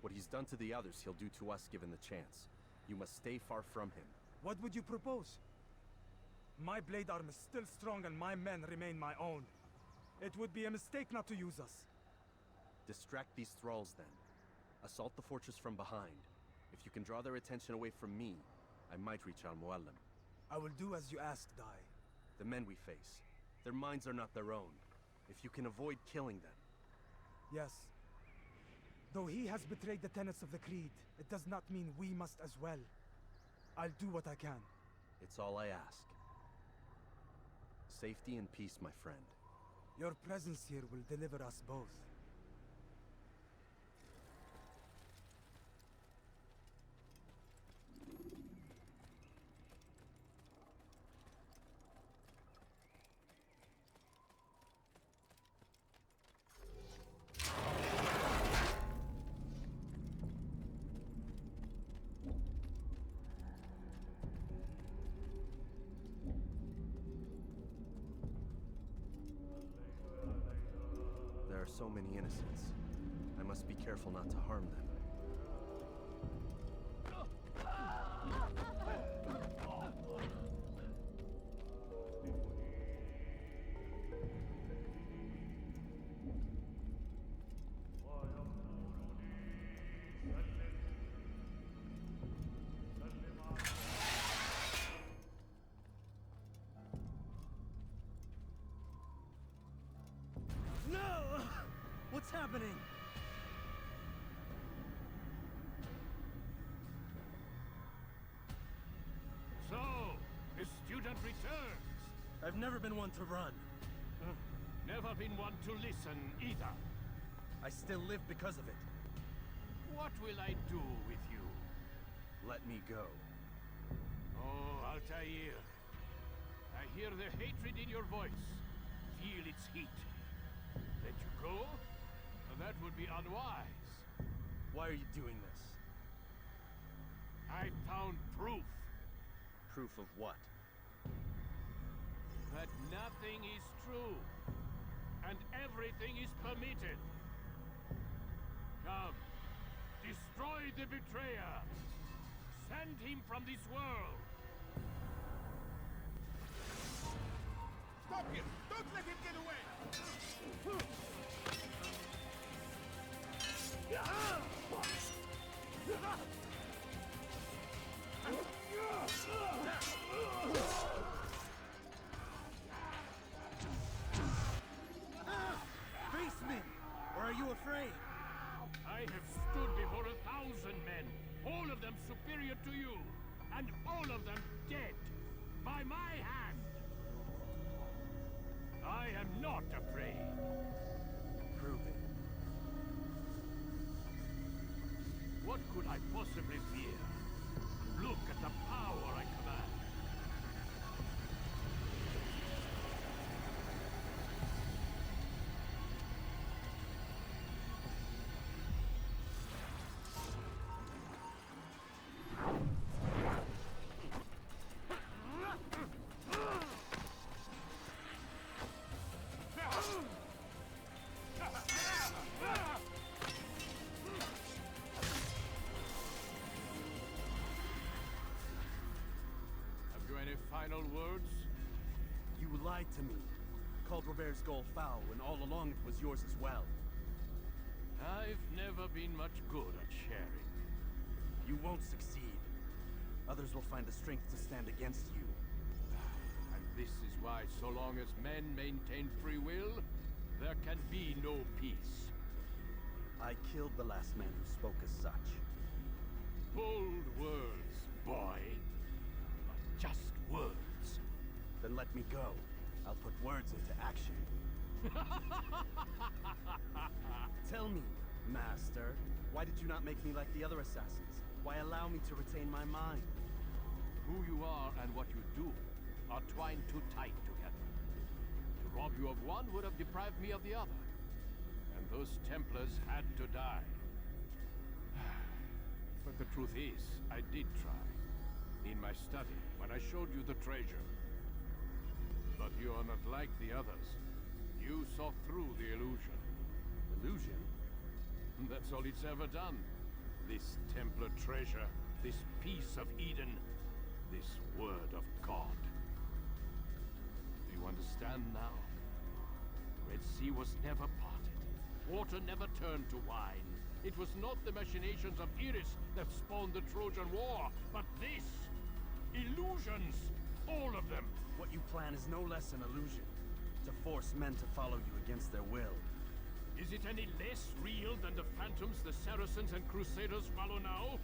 What he's done to the others, he'll do to us given the chance. You must stay far from him. What would you propose? My blade arm is still strong and my men remain my own. It would be a mistake not to use us. Distract these thralls then. Assault the fortress from behind. If you can draw their attention away from me, I might reach Al-Mualim. I will do as you ask, Dai. The men we face, their minds are not their own. If you can avoid killing them. Yes. Though he has betrayed the tenets of the Creed, it does not mean we must as well. I'll do what I can. It's all I ask. Safety and peace, my friend. Your presence here will deliver us both. There are so many innocents. I must be careful not to harm them. No! What's happening? So, the student returns. I've never been one to run. Never been one to listen either. I still live because of it. What will I do with you? Let me go. Oh, Altair. I hear the hatred in your voice. Feel its heat. Let you go? That would be unwise. Why are you doing this? I found proof. Proof of what? That nothing is true. And everything is permitted. Come. Destroy the betrayer. Send him from this world. Stop him! Don't let him get away! Face me! Or are you afraid? I have stood before 1,000 men, all of them superior to you, and all of them dead, by my hand. I am not afraid. Prove it. What could I possibly fear? Look at the power I command. Final words? You lied to me. Called Robert's goal foul when all along it was yours as well. I've never been much good at sharing. You won't succeed. Others will find the strength to stand against you. And this is why so long as men maintain free will, there can be no peace. I killed the last man who spoke as such. Bold words, boy. But just words. Then let me go. I'll put words into action. Tell me, Master, why did you not make me like the other assassins? Why allow me to retain my mind? Who you are and what you do are twined too tight together. To rob you of one would have deprived me of the other. And those Templars had to die. But the truth is, I did try. In my study, when I showed you the treasure. But you are not like the others. You saw through the illusion. Illusion? That's all it's ever done. This Templar treasure, this piece of Eden, this word of God. Do you understand now? The Red Sea was never parted. Water never turned to wine. It was not the machinations of Iris that spawned the Trojan War, but this! Illusions! All of them! What you plan is no less an illusion. To force men to follow you against their will. Is it any less real than the phantoms the Saracens and Crusaders follow now?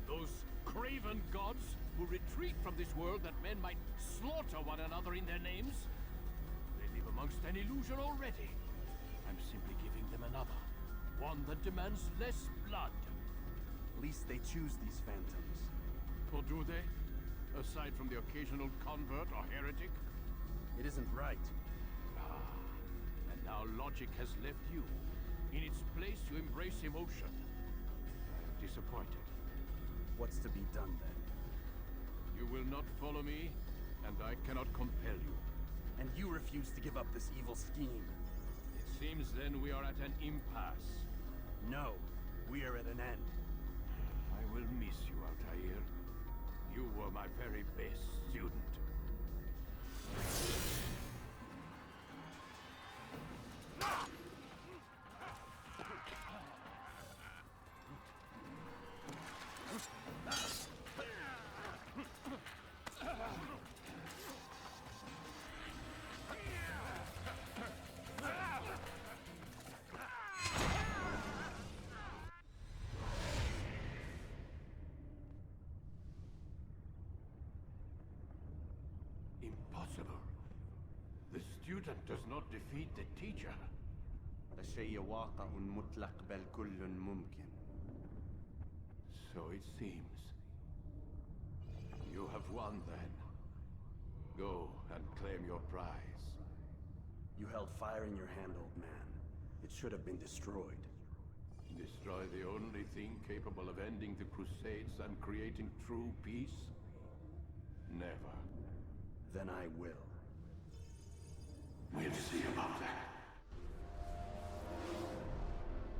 Those craven gods who retreat from this world that men might slaughter one another in their names? They live amongst an illusion already. I'm simply giving them another. One that demands less blood. At least they choose these phantoms. Or do they? Aside from the occasional convert or heretic? It isn't right. And now logic has left you. In its place, you embrace emotion. I am disappointed. What's to be done then? You will not follow me, and I cannot compel you. And you refuse to give up this evil scheme. It seems then we are at an impasse. No, we are at an end. I will miss you, Altair. You were my very best student. Impossible. The student does not defeat the teacher. الشيء واقع مطلق بل كل ممكن. So it seems. You have won then. Go and claim your prize. You held fire in your hand, old man. It should have been destroyed. Destroy the only thing capable of ending the Crusades and creating true peace? Never. Then I will. We'll see about that.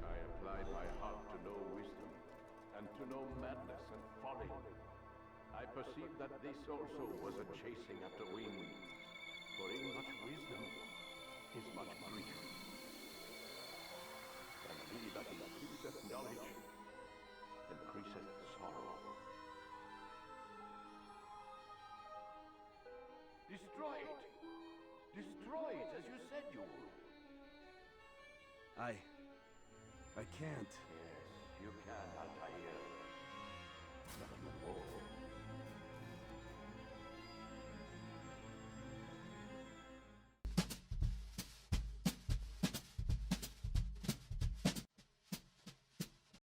I applied my heart to know wisdom, and to know madness and folly. I perceived that this also was a chasing after wind. For in much wisdom is much grief. And he that increaseth knowledge increaseth sorrow. Destroy it! Destroy it as you said you would. I can't. Yes, you can, Altair. But you won't.